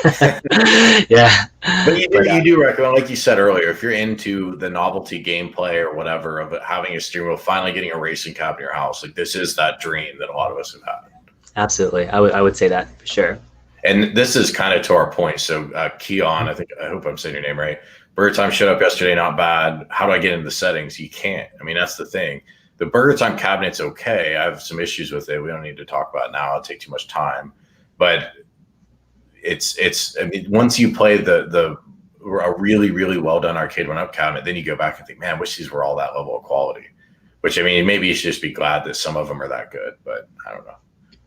Speaker 2: Yeah.
Speaker 1: But you do recommend, like you said earlier, if you're into the novelty gameplay or whatever of having a steering wheel, finally getting a racing cab in your house, like this is that dream that a lot of us have had.
Speaker 2: Absolutely. I would say that for sure.
Speaker 1: And this is kind of to our point. So Keon, I hope I'm saying your name right. Burger Time showed up yesterday, not bad. How do I get into the settings? You can't. I mean, that's the thing. The Burger Time cabinet's okay. I have some issues with it. We don't need to talk about it now. It'll take too much time. But it's. I mean, once you play a really, really well done Arcade1up cabinet, then you go back and think, man, I wish these were all that level of quality. Which, I mean, maybe you should just be glad that some of them are that good. But I don't know.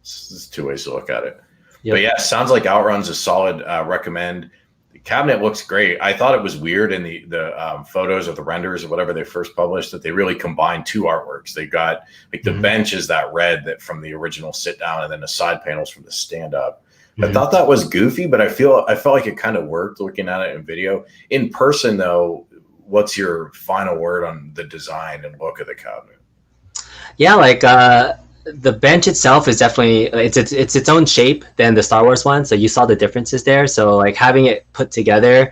Speaker 1: There's two ways to look at it. Yep. But yeah, sounds like Outrun's a solid recommend. The cabinet looks great. I thought it was weird in the photos or the renders or whatever they first published that they really combined two artworks. They got like the bench is that red that from the original sit down, and then the side panels from the stand up. I thought that was goofy, but I felt like it kind of worked looking at it in video. In person, though, what's your final word on the design and look of the cabinet?
Speaker 2: Yeah, like the bench itself is definitely it's its own shape than the Star Wars one. So you saw the differences there. So like having it put together,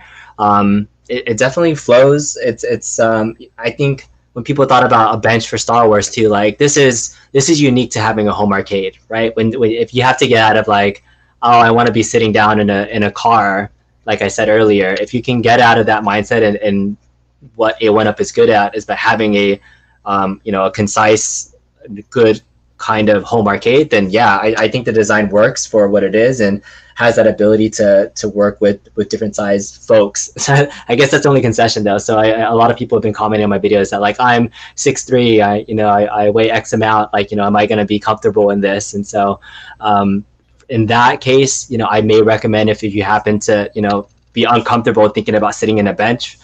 Speaker 2: it definitely flows. It's I think when people thought about a bench for Star Wars too, like this is unique to having a home arcade, right? When if you have to get out of like, oh, I want to be sitting down in a car, like I said earlier, if you can get out of that mindset and what A1up is good at is by having a a concise, good kind of home arcade, then yeah, I think the design works for what it is and has that ability to work with different size folks. I guess that's the only concession though. So a lot of people have been commenting on my videos that like I'm 6'3", I weigh X amount, like, am I going to be comfortable in this? And so in that case, I may recommend if you happen to, be uncomfortable thinking about sitting in a bench,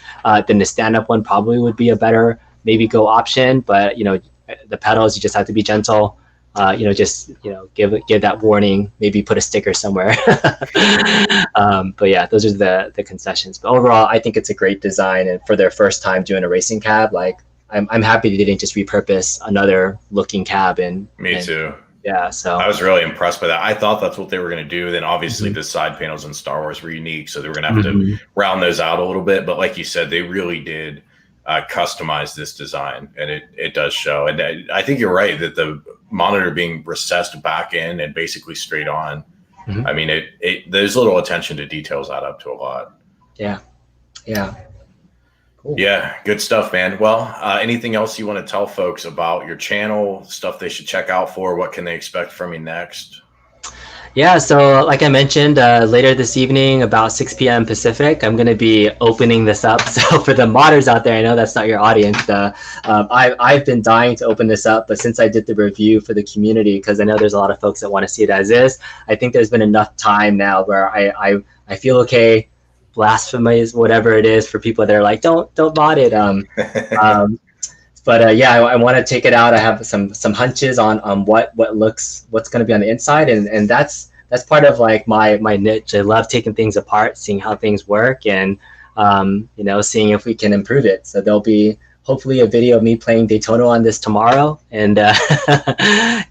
Speaker 2: then the stand-up one probably would be a better maybe go option. But, the pedals, you just have to be gentle. Give that warning, maybe put a sticker somewhere. But yeah, those are the concessions. But overall, I think it's a great design. And for their first time doing a racing cab, like I'm happy they didn't just repurpose another looking cab.
Speaker 1: Me too.
Speaker 2: Yeah, so
Speaker 1: I was really impressed by that. I thought that's what they were going to do. Then obviously the side panels in Star Wars were unique, so they were going to have to round those out a little bit. But like you said, they really did customize this design, and it does show. And I think you're right that the monitor being recessed back in and basically straight on. I mean, there's little attention to details add up to a lot.
Speaker 2: Yeah. Cool.
Speaker 1: Yeah, good stuff, man. Well, anything else you want to tell folks about your channel, stuff they should check out for? What can they expect from you next?
Speaker 2: Yeah, so like I mentioned, later this evening, about 6 p.m. Pacific, I'm going to be opening this up. So for the modders out there, I know that's not your audience. I've been dying to open this up, but since I did the review for the community, because I know there's a lot of folks that want to see it as is, I think there's been enough time now where I feel okay, blasphemous, whatever it is, for people that are like, don't mod it. But yeah, I want to take it out. I have some hunches on what's going to be on the inside, and that's part of like my niche. I love taking things apart, seeing how things work, and seeing if we can improve it. So there'll be hopefully a video of me playing Daytona on this tomorrow, and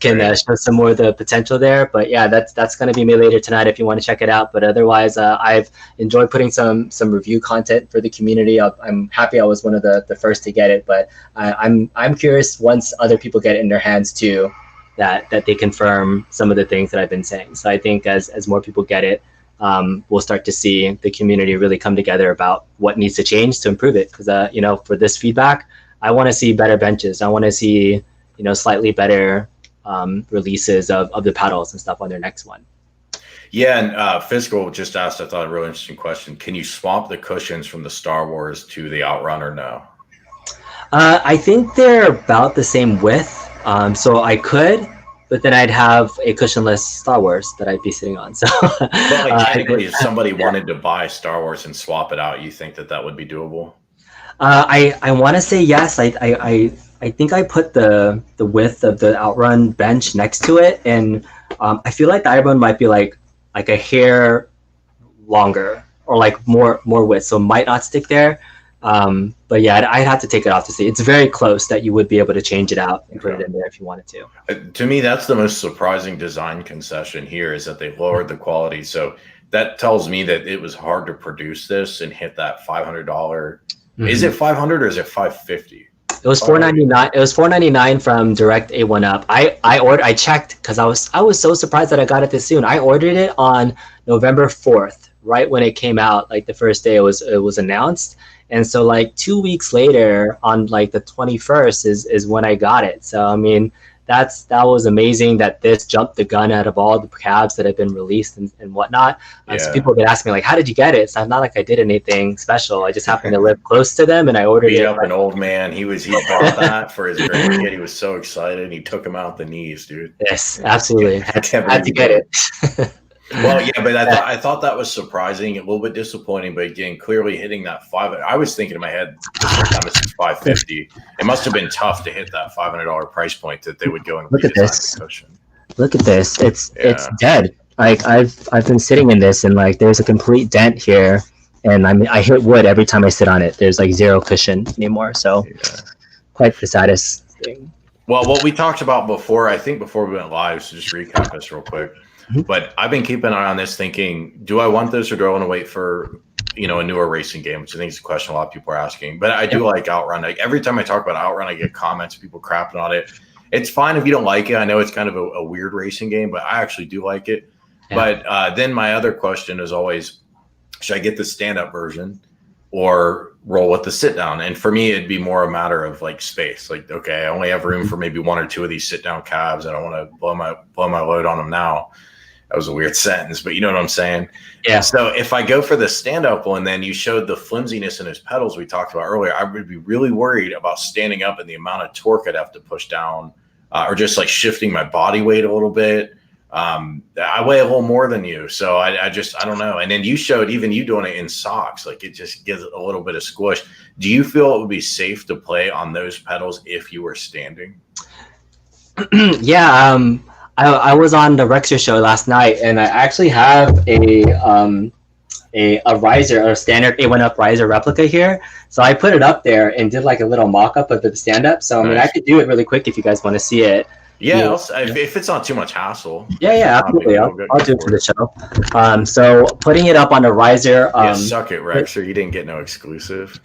Speaker 2: can show some more of the potential there. But yeah, that's going to be me later tonight if you want to check it out. But otherwise, I've enjoyed putting some review content for the community. I'm happy I was one of the first to get it, but I'm curious once other people get it in their hands too, that they confirm some of the things that I've been saying. So I think as more people get it, we'll start to see the community really come together about what needs to change to improve it. Because, for this feedback, I want to see better benches. I want to see, slightly better releases of the pedals and stuff on their next one.
Speaker 1: Yeah, and Physical just asked, I thought, a really interesting question. Can you swap the cushions from the Star Wars to the Outrun or no?
Speaker 2: I think they're about the same width, so I could. But then I'd have a cushionless Star Wars that I'd be sitting on. So,
Speaker 1: but like technically, if somebody wanted to buy Star Wars and swap it out, you think that would be doable?
Speaker 2: I want to say yes. I think I put the width of the Outrun bench next to it, and I feel like the Outrun might be like a hair longer or like more width, so it might not stick there. But yeah, I'd have to take it off to see. It's very close that you would be able to change it out and put it in there if you wanted to.
Speaker 1: To me, that's the most surprising design concession here, is that they lowered the quality. So that tells me that it was hard to produce this and hit that $500. Is it 500 or is it 550?
Speaker 2: It was $499. It was $499 from Direct A1up. I checked because I was so surprised that I got it this soon. I ordered it on November 4th, right when it came out, like the first day it was announced. And so like 2 weeks later, on like the 21st is when I got it. So I mean, that was amazing that this jumped the gun out of all the cabs that have been released and whatnot. So people would ask me like, how did you get it? So it's not like I did anything special. I just happened to live close to them, and I ordered it.
Speaker 1: Beat up an old man. He bought that for his grandkid. He was so excited. He took him out the knees, dude.
Speaker 2: Yes, absolutely. Had to get it.
Speaker 1: Well, yeah, but I thought that was surprising, a little bit disappointing, but again, clearly hitting that I was thinking in my head, this is $550. It must have been tough to hit that $500 price point that they would go and
Speaker 2: look at this.
Speaker 1: the cushion.
Speaker 2: Look at this. It's dead. like I've been sitting in this, and like there's a complete dent here, and I hit wood every time I sit on it. There's like zero cushion anymore, so quite the saddest thing.
Speaker 1: Well, what we talked about before, I think before we went live, so just recap this real quick. But I've been keeping an eye on this, thinking, do I want this or do I want to wait for a newer racing game? Which I think is a question a lot of people are asking. But I do like Outrun. Like every time I talk about Outrun, I get comments, people crapping on it. It's fine if you don't like it. I know it's kind of a weird racing game, but I actually do like it. Yeah. But then my other question is always, should I get the stand-up version or roll with the sit-down? And for me, it'd be more a matter of like space. Like, okay, I only have room for maybe one or two of these sit-down cabs. I don't want to blow my load on them now. That was a weird sentence, but you know what I'm saying? Yeah. So if I go for the stand-up one, then you showed the flimsiness in his pedals we talked about earlier. I would be really worried about standing up and the amount of torque I'd have to push down, or just like shifting my body weight a little bit. I weigh a little more than you, so I don't know. And then you showed even you doing it in socks, like it just gives a little bit of squish. Do you feel it would be safe to play on those pedals if you were standing?
Speaker 2: Yeah. I was on the Rexer show last night, and I actually have a riser, a standard A1up riser replica here. So I put it up there and did like a little mock-up of the stand-up. So I mean, I could do it really quick if you guys want to see it.
Speaker 1: Yeah, if it's not too much hassle.
Speaker 2: Yeah, absolutely. I'll do it for the show. So putting it up on the riser.
Speaker 1: Suck it, Rexer. You didn't get no exclusive.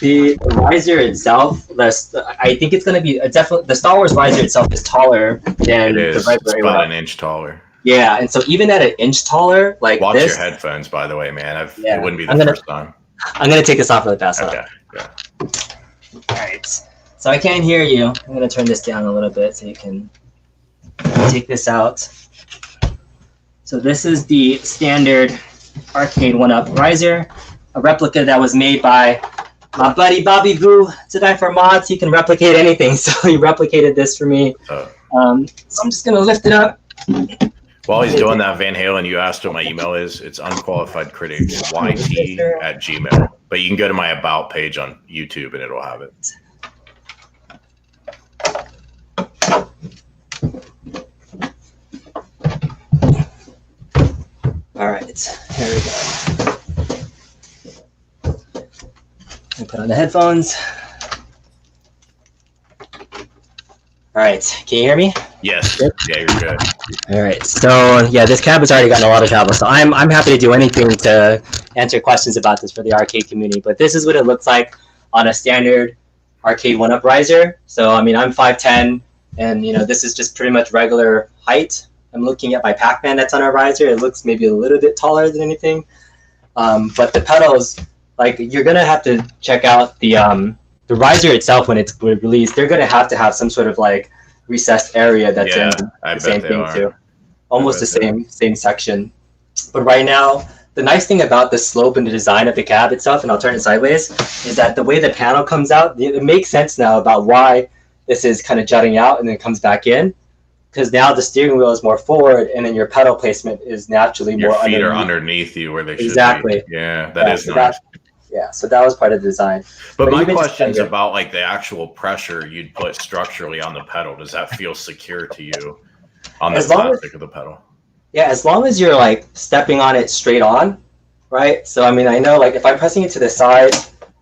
Speaker 2: The riser itself, I think it's going to be definitely the Star Wars riser itself is taller than the regular.
Speaker 1: It's about an inch taller.
Speaker 2: Yeah, and so even at an inch taller, like
Speaker 1: watch your headphones, by the way, man. It wouldn't be the first time.
Speaker 2: I'm going to take this off really fast.
Speaker 1: Okay. Yeah.
Speaker 2: All right. So I can't hear you. I'm going to turn this down a little bit so you can take this out. So this is the standard Arcade1up riser, a replica that was made by my buddy Bobby Vu, Today for Mods. He can replicate anything, so he replicated this for me. So I'm just going to lift it up.
Speaker 1: While he's doing that, Van Halen, you asked what my email is. It's unqualifiedcritics@yt@gmail. But you can go to my About page on YouTube, and it'll have it.
Speaker 2: All right, here we go. I put on the headphones. All right, can you hear me?
Speaker 1: Yes. Good? Yeah, you're good.
Speaker 2: All right, so yeah, this cab has already gotten a lot of travel, so I'm happy to do anything to answer questions about this for the arcade community. But this is what it looks like on a standard Arcade1up riser. So I mean, I'm 5'10", and this is just pretty much regular height. I'm looking at my Pac-Man that's on our riser. It looks maybe a little bit taller than anything. But the pedals, like you're gonna have to check out the riser itself when it's released. They're gonna have to have some sort of like recessed area that's in the same thing too. Almost the same section. But right now, the nice thing about the slope and the design of the cab itself, and I'll turn it sideways, is that the way the panel comes out, it makes sense now about why this is kind of jutting out and then comes back in. Because now the steering wheel is more forward, and then your pedal placement is naturally more underneath.
Speaker 1: Your feet are underneath you where they should be.
Speaker 2: Exactly.
Speaker 1: Yeah, that is nice.
Speaker 2: So that was part of the design.
Speaker 1: But my question is about like the actual pressure you'd put structurally on the pedal. Does that feel secure to you on the plastic of the pedal?
Speaker 2: Yeah, as long as you're like stepping on it straight on, right? So I mean, I know like if I'm pressing it to the side,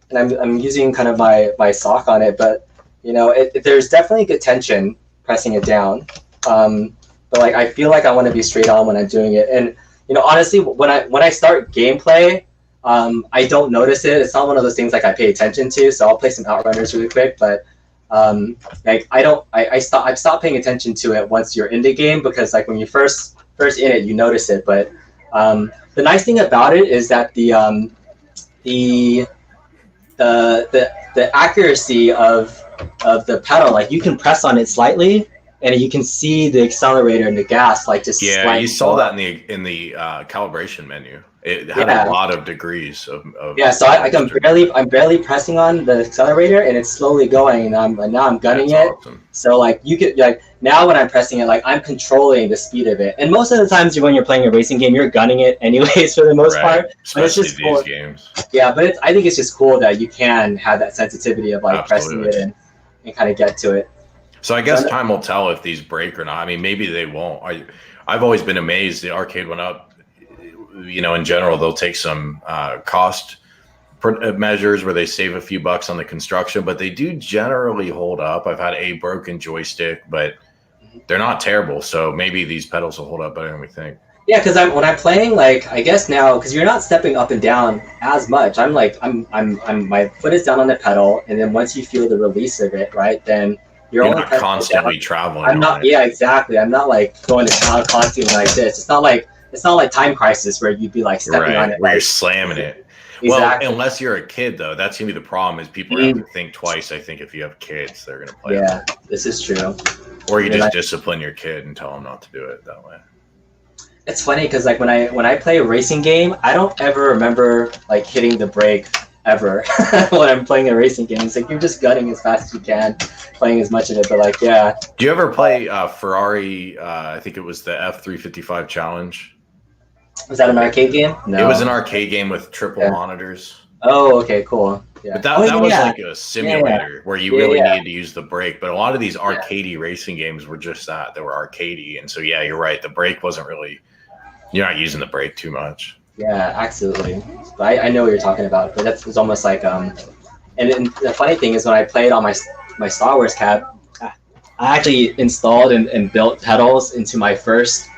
Speaker 2: and I'm using kind of my sock on it, but there's definitely good tension pressing it down. But like I feel like I want to be straight on when I'm doing it, and honestly, when I start gameplay, I don't notice it. It's not one of those things like I pay attention to. So I'll play some Outrunners really quick, but like I've stopped paying attention to it once you're in the game, because like when you first in it, you notice it. But the nice thing about it is that the accuracy of the pedal, like you can press on it slightly, and you can see the accelerator and the gas like just
Speaker 1: you saw that in the calibration menu. It had a lot of degrees of
Speaker 2: so I'm barely pressing on the accelerator, and it's slowly going, and now I'm gunning it. Awesome. So like you could like now when I'm pressing it, like I'm controlling the speed of it. And most of the times when you're playing a racing game, you're gunning it anyways for the most part.
Speaker 1: Especially
Speaker 2: but it's just cool.
Speaker 1: Games.
Speaker 2: Yeah, but I think it's just cool that you can have that sensitivity of like pressing it and kind of get to it.
Speaker 1: So I guess time will tell if these break or not. I mean, maybe they won't. I've always been amazed. The Arcade1up, in general, they'll take some cost measures where they save a few bucks on the construction, but they do generally hold up. I've had a broken joystick, but they're not terrible. So maybe these pedals will hold up better than we think.
Speaker 2: Yeah, because when I'm playing, like, I guess now, because you're not stepping up and down as much. I'm my foot is down on the pedal, and then once you feel the release of it, right, then you're
Speaker 1: not constantly traveling.
Speaker 2: I'm not. Yeah, exactly. I'm not like going to town constantly like this. It's not like Time Crisis where you'd be like stepping on it,
Speaker 1: where you're slamming it. Exactly. Well, unless you're a kid, though, that's gonna be the problem. Is people have to think twice. I think if you have kids, they're gonna play.
Speaker 2: Yeah, this is true.
Speaker 1: Or you just discipline your kid and tell them not to do it that way.
Speaker 2: It's funny because like when I play a racing game, I don't ever remember like hitting the brake ever when I'm playing a racing game. It's like you're just gunning as fast as you can, playing as much of it. But like, yeah.
Speaker 1: Do you ever play Ferrari? I think it was the F355 Challenge.
Speaker 2: Was that an arcade game? No.
Speaker 1: It was an arcade game with triple monitors.
Speaker 2: Oh, okay, cool. Yeah.
Speaker 1: But that was like a simulator where you really needed to use the brake. But a lot of these arcadey racing games were just that. They were arcadey. And so, yeah, you're right. The brake wasn't really, you're not using the brake too much.
Speaker 2: Yeah, absolutely. But I know what you're talking about. But it's almost like, and the funny thing is when I played on my Star Wars cab, I actually installed and built pedals into my first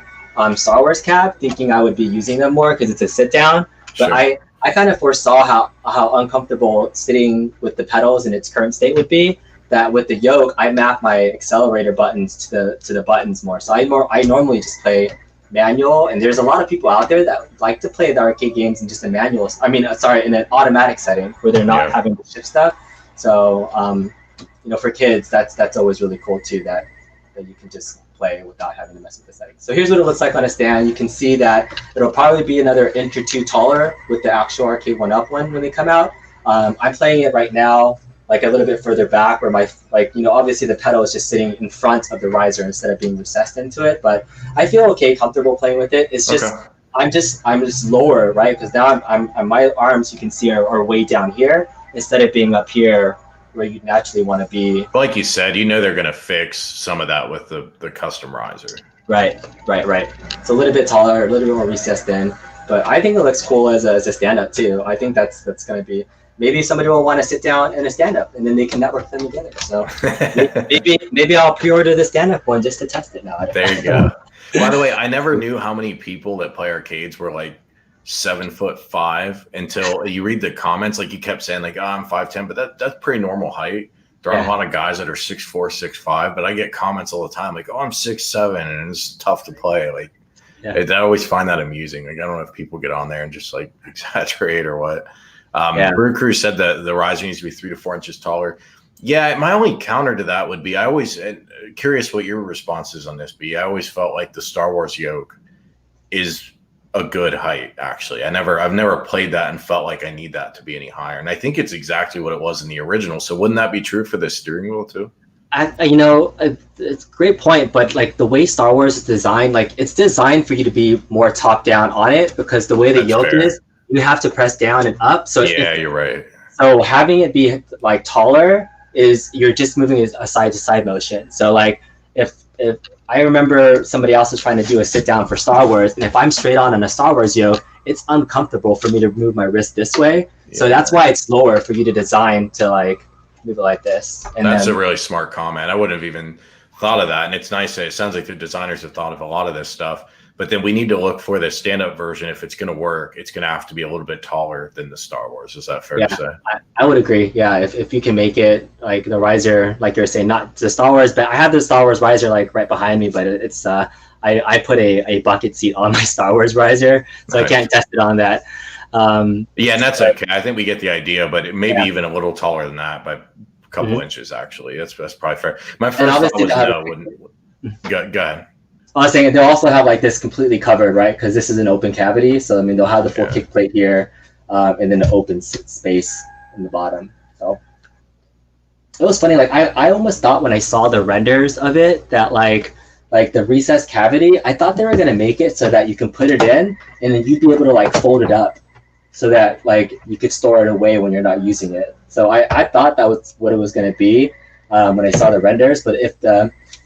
Speaker 2: Star Wars cab, thinking I would be using them more because it's a sit down. But
Speaker 1: Sure.
Speaker 2: I kind of foresaw how uncomfortable sitting with the pedals in its current state would be. That with the yoke, I map my accelerator buttons to the buttons more. So I normally just play manual, and there's a lot of people out there that like to play the arcade games in just a manual. In an automatic setting where they're not having to shift stuff. So for kids, that's always really cool too. That you can just play without having to mess with the settings. So here's what it looks like on a stand. You can see that it'll probably be another inch or two taller with the actual Arcade1up one when they come out. I'm playing it right now, like a little bit further back where obviously the pedal is just sitting in front of the riser instead of being recessed into it. But I feel comfortable playing with it. It's just, I'm just lower, right? Because now I'm my arms, you can see are way down here instead of being up here where you naturally want to be.
Speaker 1: Like you said, they're going to fix some of that with the custom riser.
Speaker 2: Right. It's a little bit taller, a little bit more recessed in, but I think it looks cool as a stand-up too. I think that's going to be, maybe somebody will want to sit down in a stand-up and then they can network them together. So maybe I'll pre-order the stand-up one just to test it now.
Speaker 1: There you go. By the way, I never knew how many people that play arcades were like 7'5" until you read the comments. Like you kept saying like, I'm 5'10", but that's pretty normal height. There are a lot of guys that are 6'4", 6'5", but I get comments all the time like, I'm 6'7", and it's tough to play. Like I always find that amusing. Like I don't know if people get on there and just like exaggerate or what. Brew Crew said that the riser needs to be 3 to 4 inches taller. Yeah, my only counter to that would be, I always curious what your response is on this, but I always felt like the Star Wars yoke is a good height. Actually, I've never played that and felt like I need that to be any higher. And I think it's exactly what it was in the original. So wouldn't that be true for the steering wheel too?
Speaker 2: It's a great point, but like the way Star Wars is designed, like it's designed for you to be more top down on it because the way the yoke is, you have to press down and up. So
Speaker 1: you're right.
Speaker 2: So having it be like taller is you're just moving a side to side motion. So like if I remember somebody else was trying to do a sit down for Star Wars, and if I'm straight on a Star Wars yoke, it's uncomfortable for me to move my wrist this way. So that's why it's lower for you to design to like move it like this. And
Speaker 1: that's a really smart comment. I wouldn't have even thought of that. And it's nice that it sounds like the designers have thought of a lot of this stuff. But then we need to look for the stand-up version. If it's going to work, it's going to have to be a little bit taller than the Star Wars. Is that fair to say?
Speaker 2: I would agree. Yeah, if you can make it like the riser, like you're saying, not the Star Wars, but I have the Star Wars riser like right behind me, but it's I put a bucket seat on my Star Wars riser, so I can't test it on that.
Speaker 1: And that's okay. I think we get the idea, but it may be even a little taller than that by a couple inches. Actually, that's probably fair. My first thought was no. Go ahead.
Speaker 2: I was saying they'll also have like this completely covered, right? Because this is an open cavity, so I mean they'll have the full kick plate here, and then the open space in the bottom. So it was funny. Like I almost thought when I saw the renders of it that like the recessed cavity, I thought they were gonna make it so that you can put it in, and then you'd be able to like fold it up, so that like you could store it away when you're not using it. So I thought that was what it was gonna be. when I saw the renders. But if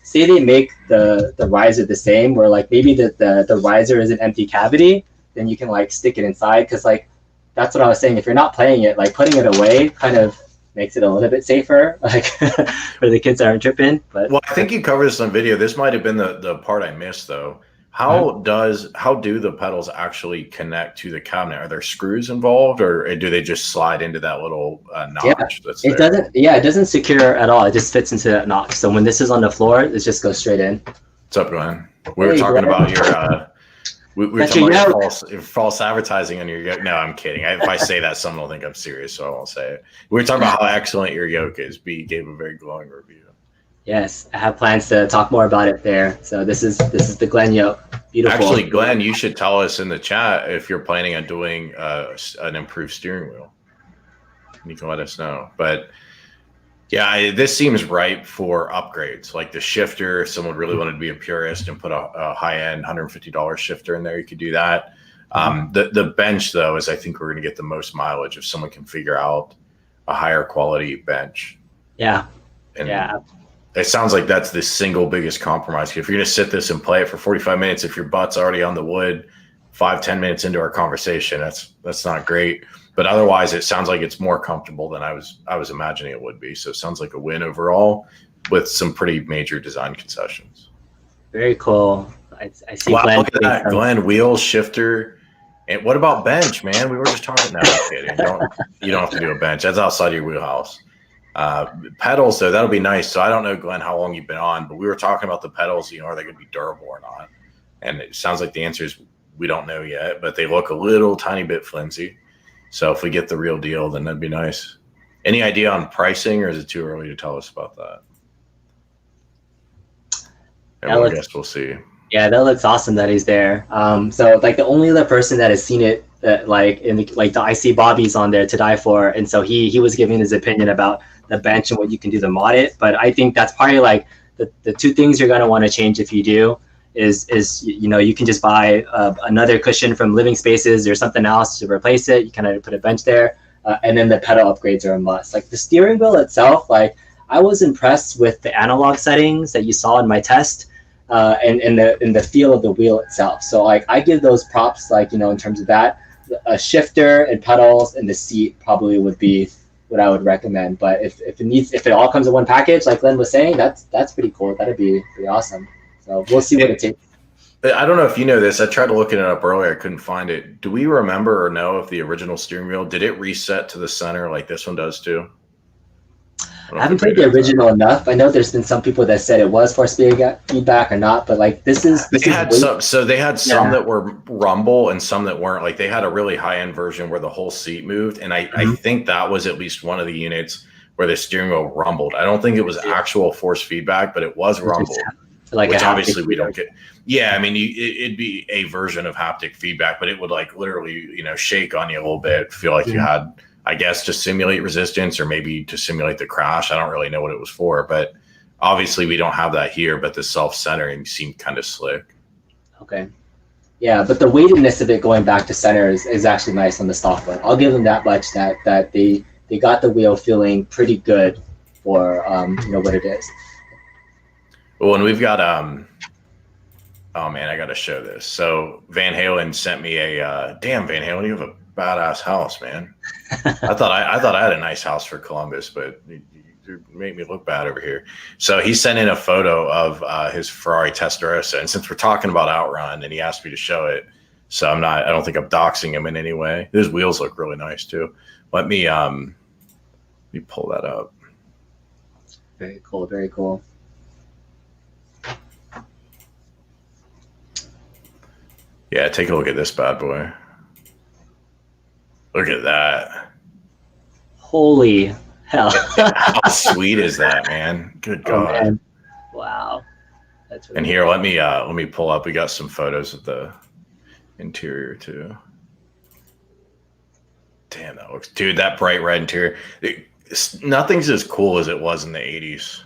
Speaker 2: say they make the riser the same, where like maybe the riser is an empty cavity, then you can like stick it inside, because like that's what I was saying. If you're not playing it, like putting it away kind of makes it a little bit safer, like for the kids that aren't tripping. But
Speaker 1: well, I think you covered this on video. This might have been the part I missed though. How do the pedals actually connect to the cabinet? Are there screws involved, or do they just slide into that little notch that's there?
Speaker 2: It doesn't secure at all. It just fits into that notch. So when this is on the floor, it just goes straight in.
Speaker 1: What's up, Glenn? We were talking about your we were talking about false advertising on your yoke. No, I'm kidding. If I say that, someone will think I'm serious, so I won't say it. We were talking about how excellent your yoke is. B gave a very glowing review.
Speaker 2: Yes, I have plans to talk more about it there. So this is the Glenn yoke. Beautiful.
Speaker 1: Actually, Glenn, you should tell us in the chat if you're planning on doing an improved steering wheel. You can let us know. But yeah, this seems ripe for upgrades. Like the shifter, if someone really wanted to be a purist and put a high-end $150 shifter in there, you could do that. The bench, though, is I think we're going to get the most mileage if someone can figure out a higher quality bench.
Speaker 2: Yeah.
Speaker 1: And it sounds like that's the single biggest compromise. If you're going to sit this and play it for 45 minutes, if your butt's already on the wood 5-10 minutes into our conversation, that's not great. But otherwise, it sounds like it's more comfortable than I was imagining it would be. So it sounds like a win overall with some pretty major design concessions.
Speaker 2: Very cool. I see.
Speaker 1: Wow, Glenn, look at that. Glenn, wheel, shifter. And what about bench, man? We were just talking. No, I'm kidding. You don't have to do a bench. That's outside your wheelhouse. Pedals, though, that'll be nice. So I don't know, Glenn, how long you've been on, but we were talking about the pedals, are they going to be durable or not? And it sounds like the answer is we don't know yet, but they look a little tiny bit flimsy. So if we get the real deal, then that'd be nice. Any idea on pricing, or is it too early to tell us about that? I guess we'll see.
Speaker 2: Yeah, that looks awesome that he's there. So like the only other person that has seen it, like in the IC Bobby's on there to die for, and so he was giving his opinion about the bench and what you can do to mod it. But I think that's probably like the two things you're gonna want to change if you do is you can just buy another cushion from Living Spaces or something else to replace it. You kind of put a bench there, and then the pedal upgrades are a must. Like the steering wheel itself, like I was impressed with the analog settings that you saw in my test. And the feel of the wheel itself. So like I give those props, like in terms of that, a shifter and pedals and the seat probably would be what I would recommend. But if it all comes in one package, like Glenn was saying, that's pretty cool. That'd be pretty awesome. So we'll see what it takes.
Speaker 1: I don't know if you know this. I tried to look it up earlier. I couldn't find it. Do we remember or know if the original steering wheel, did it reset to the center like this one does too?
Speaker 2: I haven't played the original enough. I know there's been some people that said it was force feedback or not, but like they had
Speaker 1: some that were rumble and some that weren't. Like they had a really high end version where the whole seat moved, and I think that was at least one of the units where the steering wheel rumbled. I don't think it was actual force feedback, but it was rumbled. Like which obviously we don't get. Yeah, I mean, it'd be a version of haptic feedback, but it would like literally, shake on you a little bit, feel like you had, I guess, to simulate resistance or maybe to simulate the crash. I don't really know what it was for, but obviously we don't have that here, but the self-centering seemed kind of slick.
Speaker 2: Okay. Yeah, but the weightedness of it going back to center is actually nice on the stock one. I'll give them that much that they got the wheel feeling pretty good for what it is.
Speaker 1: Well, and we've got oh man, I got to show this. So Van Halen sent me a damn Van Halen, you have a badass house, man. I thought I had a nice house for Columbus, but you make me look bad over here. So he sent in a photo of his Ferrari Testarossa, and since we're talking about Outrun, and he asked me to show it, so I don't think I'm doxing him in any way. His wheels look really nice too. Let me pull that up.
Speaker 2: Very cool, very cool.
Speaker 1: Yeah, take a look at this bad boy. Look at that.
Speaker 2: Holy hell.
Speaker 1: How sweet is that, man? Good God.
Speaker 2: Man. Wow. That's really
Speaker 1: and here, let me pull up. We got some photos of the interior too. Damn, that looks, dude, that bright red interior. Nothing's as cool as it was in the 80s.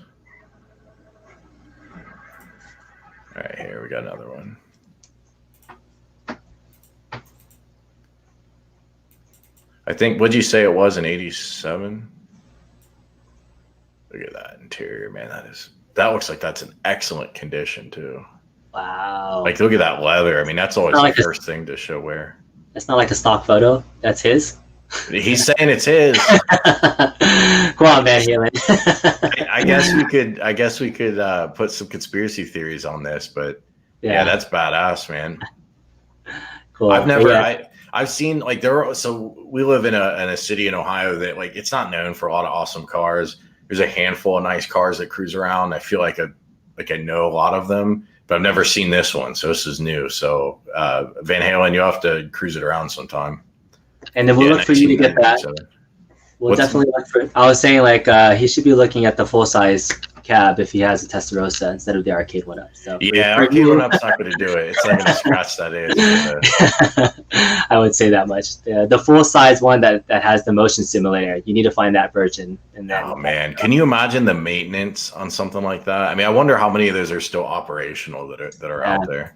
Speaker 1: All right, here we got another one. I think, what'd you say it was in 87? Look at that interior, man. That looks like that's in excellent condition too.
Speaker 2: Wow.
Speaker 1: Like, look at that leather. I mean, that's always
Speaker 2: like
Speaker 1: the first thing to show wear.
Speaker 2: It's not like a stock photo. That's his.
Speaker 1: He's saying it's his.
Speaker 2: Come on, Van Halen.
Speaker 1: I guess we could put some conspiracy theories on this, but yeah, that's badass, man.
Speaker 2: Cool.
Speaker 1: I've seen like so we live in a city in Ohio that like it's not known for a lot of awesome cars. There's a handful of nice cars that cruise around. I feel like I know a lot of them, but I've never seen this one. So this is new. So Van Halen, you'll have to cruise it around sometime.
Speaker 2: And then we'll look for you to get that. We'll definitely look for. I was saying like he should be looking at the full size cab if he has a Testarossa instead of the Arcade1up. So
Speaker 1: yeah, Arcade1up's not going to do it. It's not going to scratch that itch.
Speaker 2: I would say that much. The full size one that has the motion simulator. You need to find that version. And then,
Speaker 1: oh man, can you imagine the maintenance on something like that? I mean, I wonder how many of those are still operational that are out there.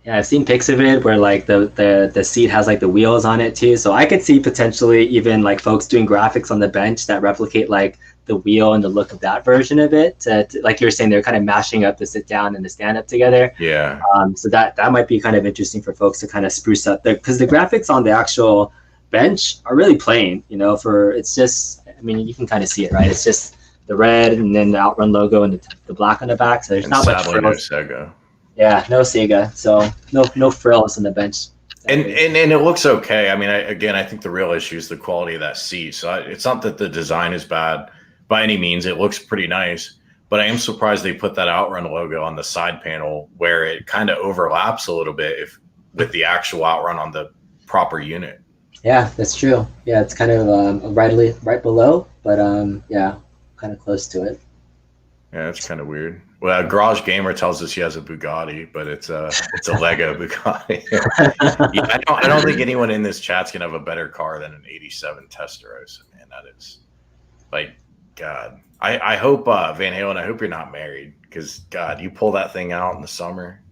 Speaker 2: Yeah, I've seen pics of it where like the seat has like the wheels on it too. So I could see potentially even like folks doing graphics on the bench that replicate like the wheel and the look of that version of it. Like you were saying, they're kind of mashing up the sit down and the stand up together.
Speaker 1: Yeah.
Speaker 2: So that might be kind of interesting for folks to kind of spruce up because the graphics on the actual bench are really plain. You know, it's just, I mean, you can kind of see it, right? It's just the red and then the Outrun logo and the black on the back. So there's not much frills.
Speaker 1: No Sega.
Speaker 2: Yeah, no Sega. So no frills on the bench.
Speaker 1: And it looks okay. I mean, I think the real issue is the quality of that seat. So it's not that the design is bad by any means. It looks pretty nice, but I am surprised they put that Outrun logo on the side panel where it kind of overlaps a little bit with the actual Outrun on the proper unit.
Speaker 2: Yeah, that's true. Yeah, it's kind of right below, but yeah, kind of close to it.
Speaker 1: Yeah, that's kind of weird. Well, Garage Gamer tells us he has a Bugatti, but it's a Lego Bugatti. Yeah, I don't think anyone in this chat's gonna have a better car than an '87 Testarossa. Man, that is like God. I hope Van Halen. I hope you're not married because God, you pull that thing out in the summer,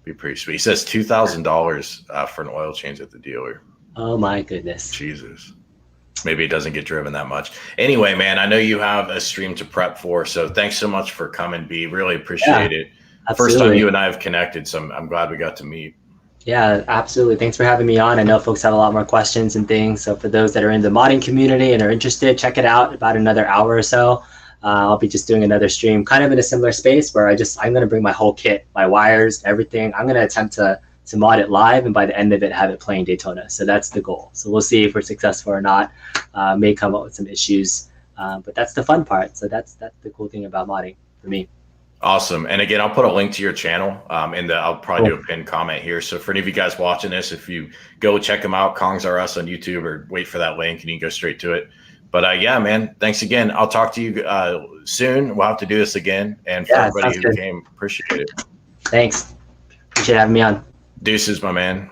Speaker 1: be pretty sweet. He says $2,000 for an oil change at the dealer.
Speaker 2: Oh my goodness.
Speaker 1: Jesus. Maybe it doesn't get driven that much. Anyway, man, I know you have a stream to prep for, so thanks so much for coming, B. Really appreciate it.
Speaker 2: Absolutely.
Speaker 1: First time you and I have connected, so I'm glad we got to meet.
Speaker 2: Yeah, absolutely. Thanks for having me on. I know folks have a lot more questions and things, so for those that are in the modding community and are interested, check it out. About another hour or so, I'll be just doing another stream, kind of in a similar space where I'm going to bring my whole kit, my wires, everything. I'm going to attempt to mod it live, and by the end of it have it playing Daytona. So that's the goal. So we'll see if we're successful or not. May come up with some issues, but that's the fun part. So that's the cool thing about modding for me.
Speaker 1: Awesome. And again, I'll put a link to your channel I'll probably do a pinned comment here. So for any of you guys watching this, if you go check them out, Kongs R Us on YouTube, or wait for that link and you can go straight to it. But yeah, man, thanks again. I'll talk to you soon. We'll have to do this again. And for everybody who came, appreciate it.
Speaker 2: Thanks. Appreciate having me on.
Speaker 1: Deuces, my man.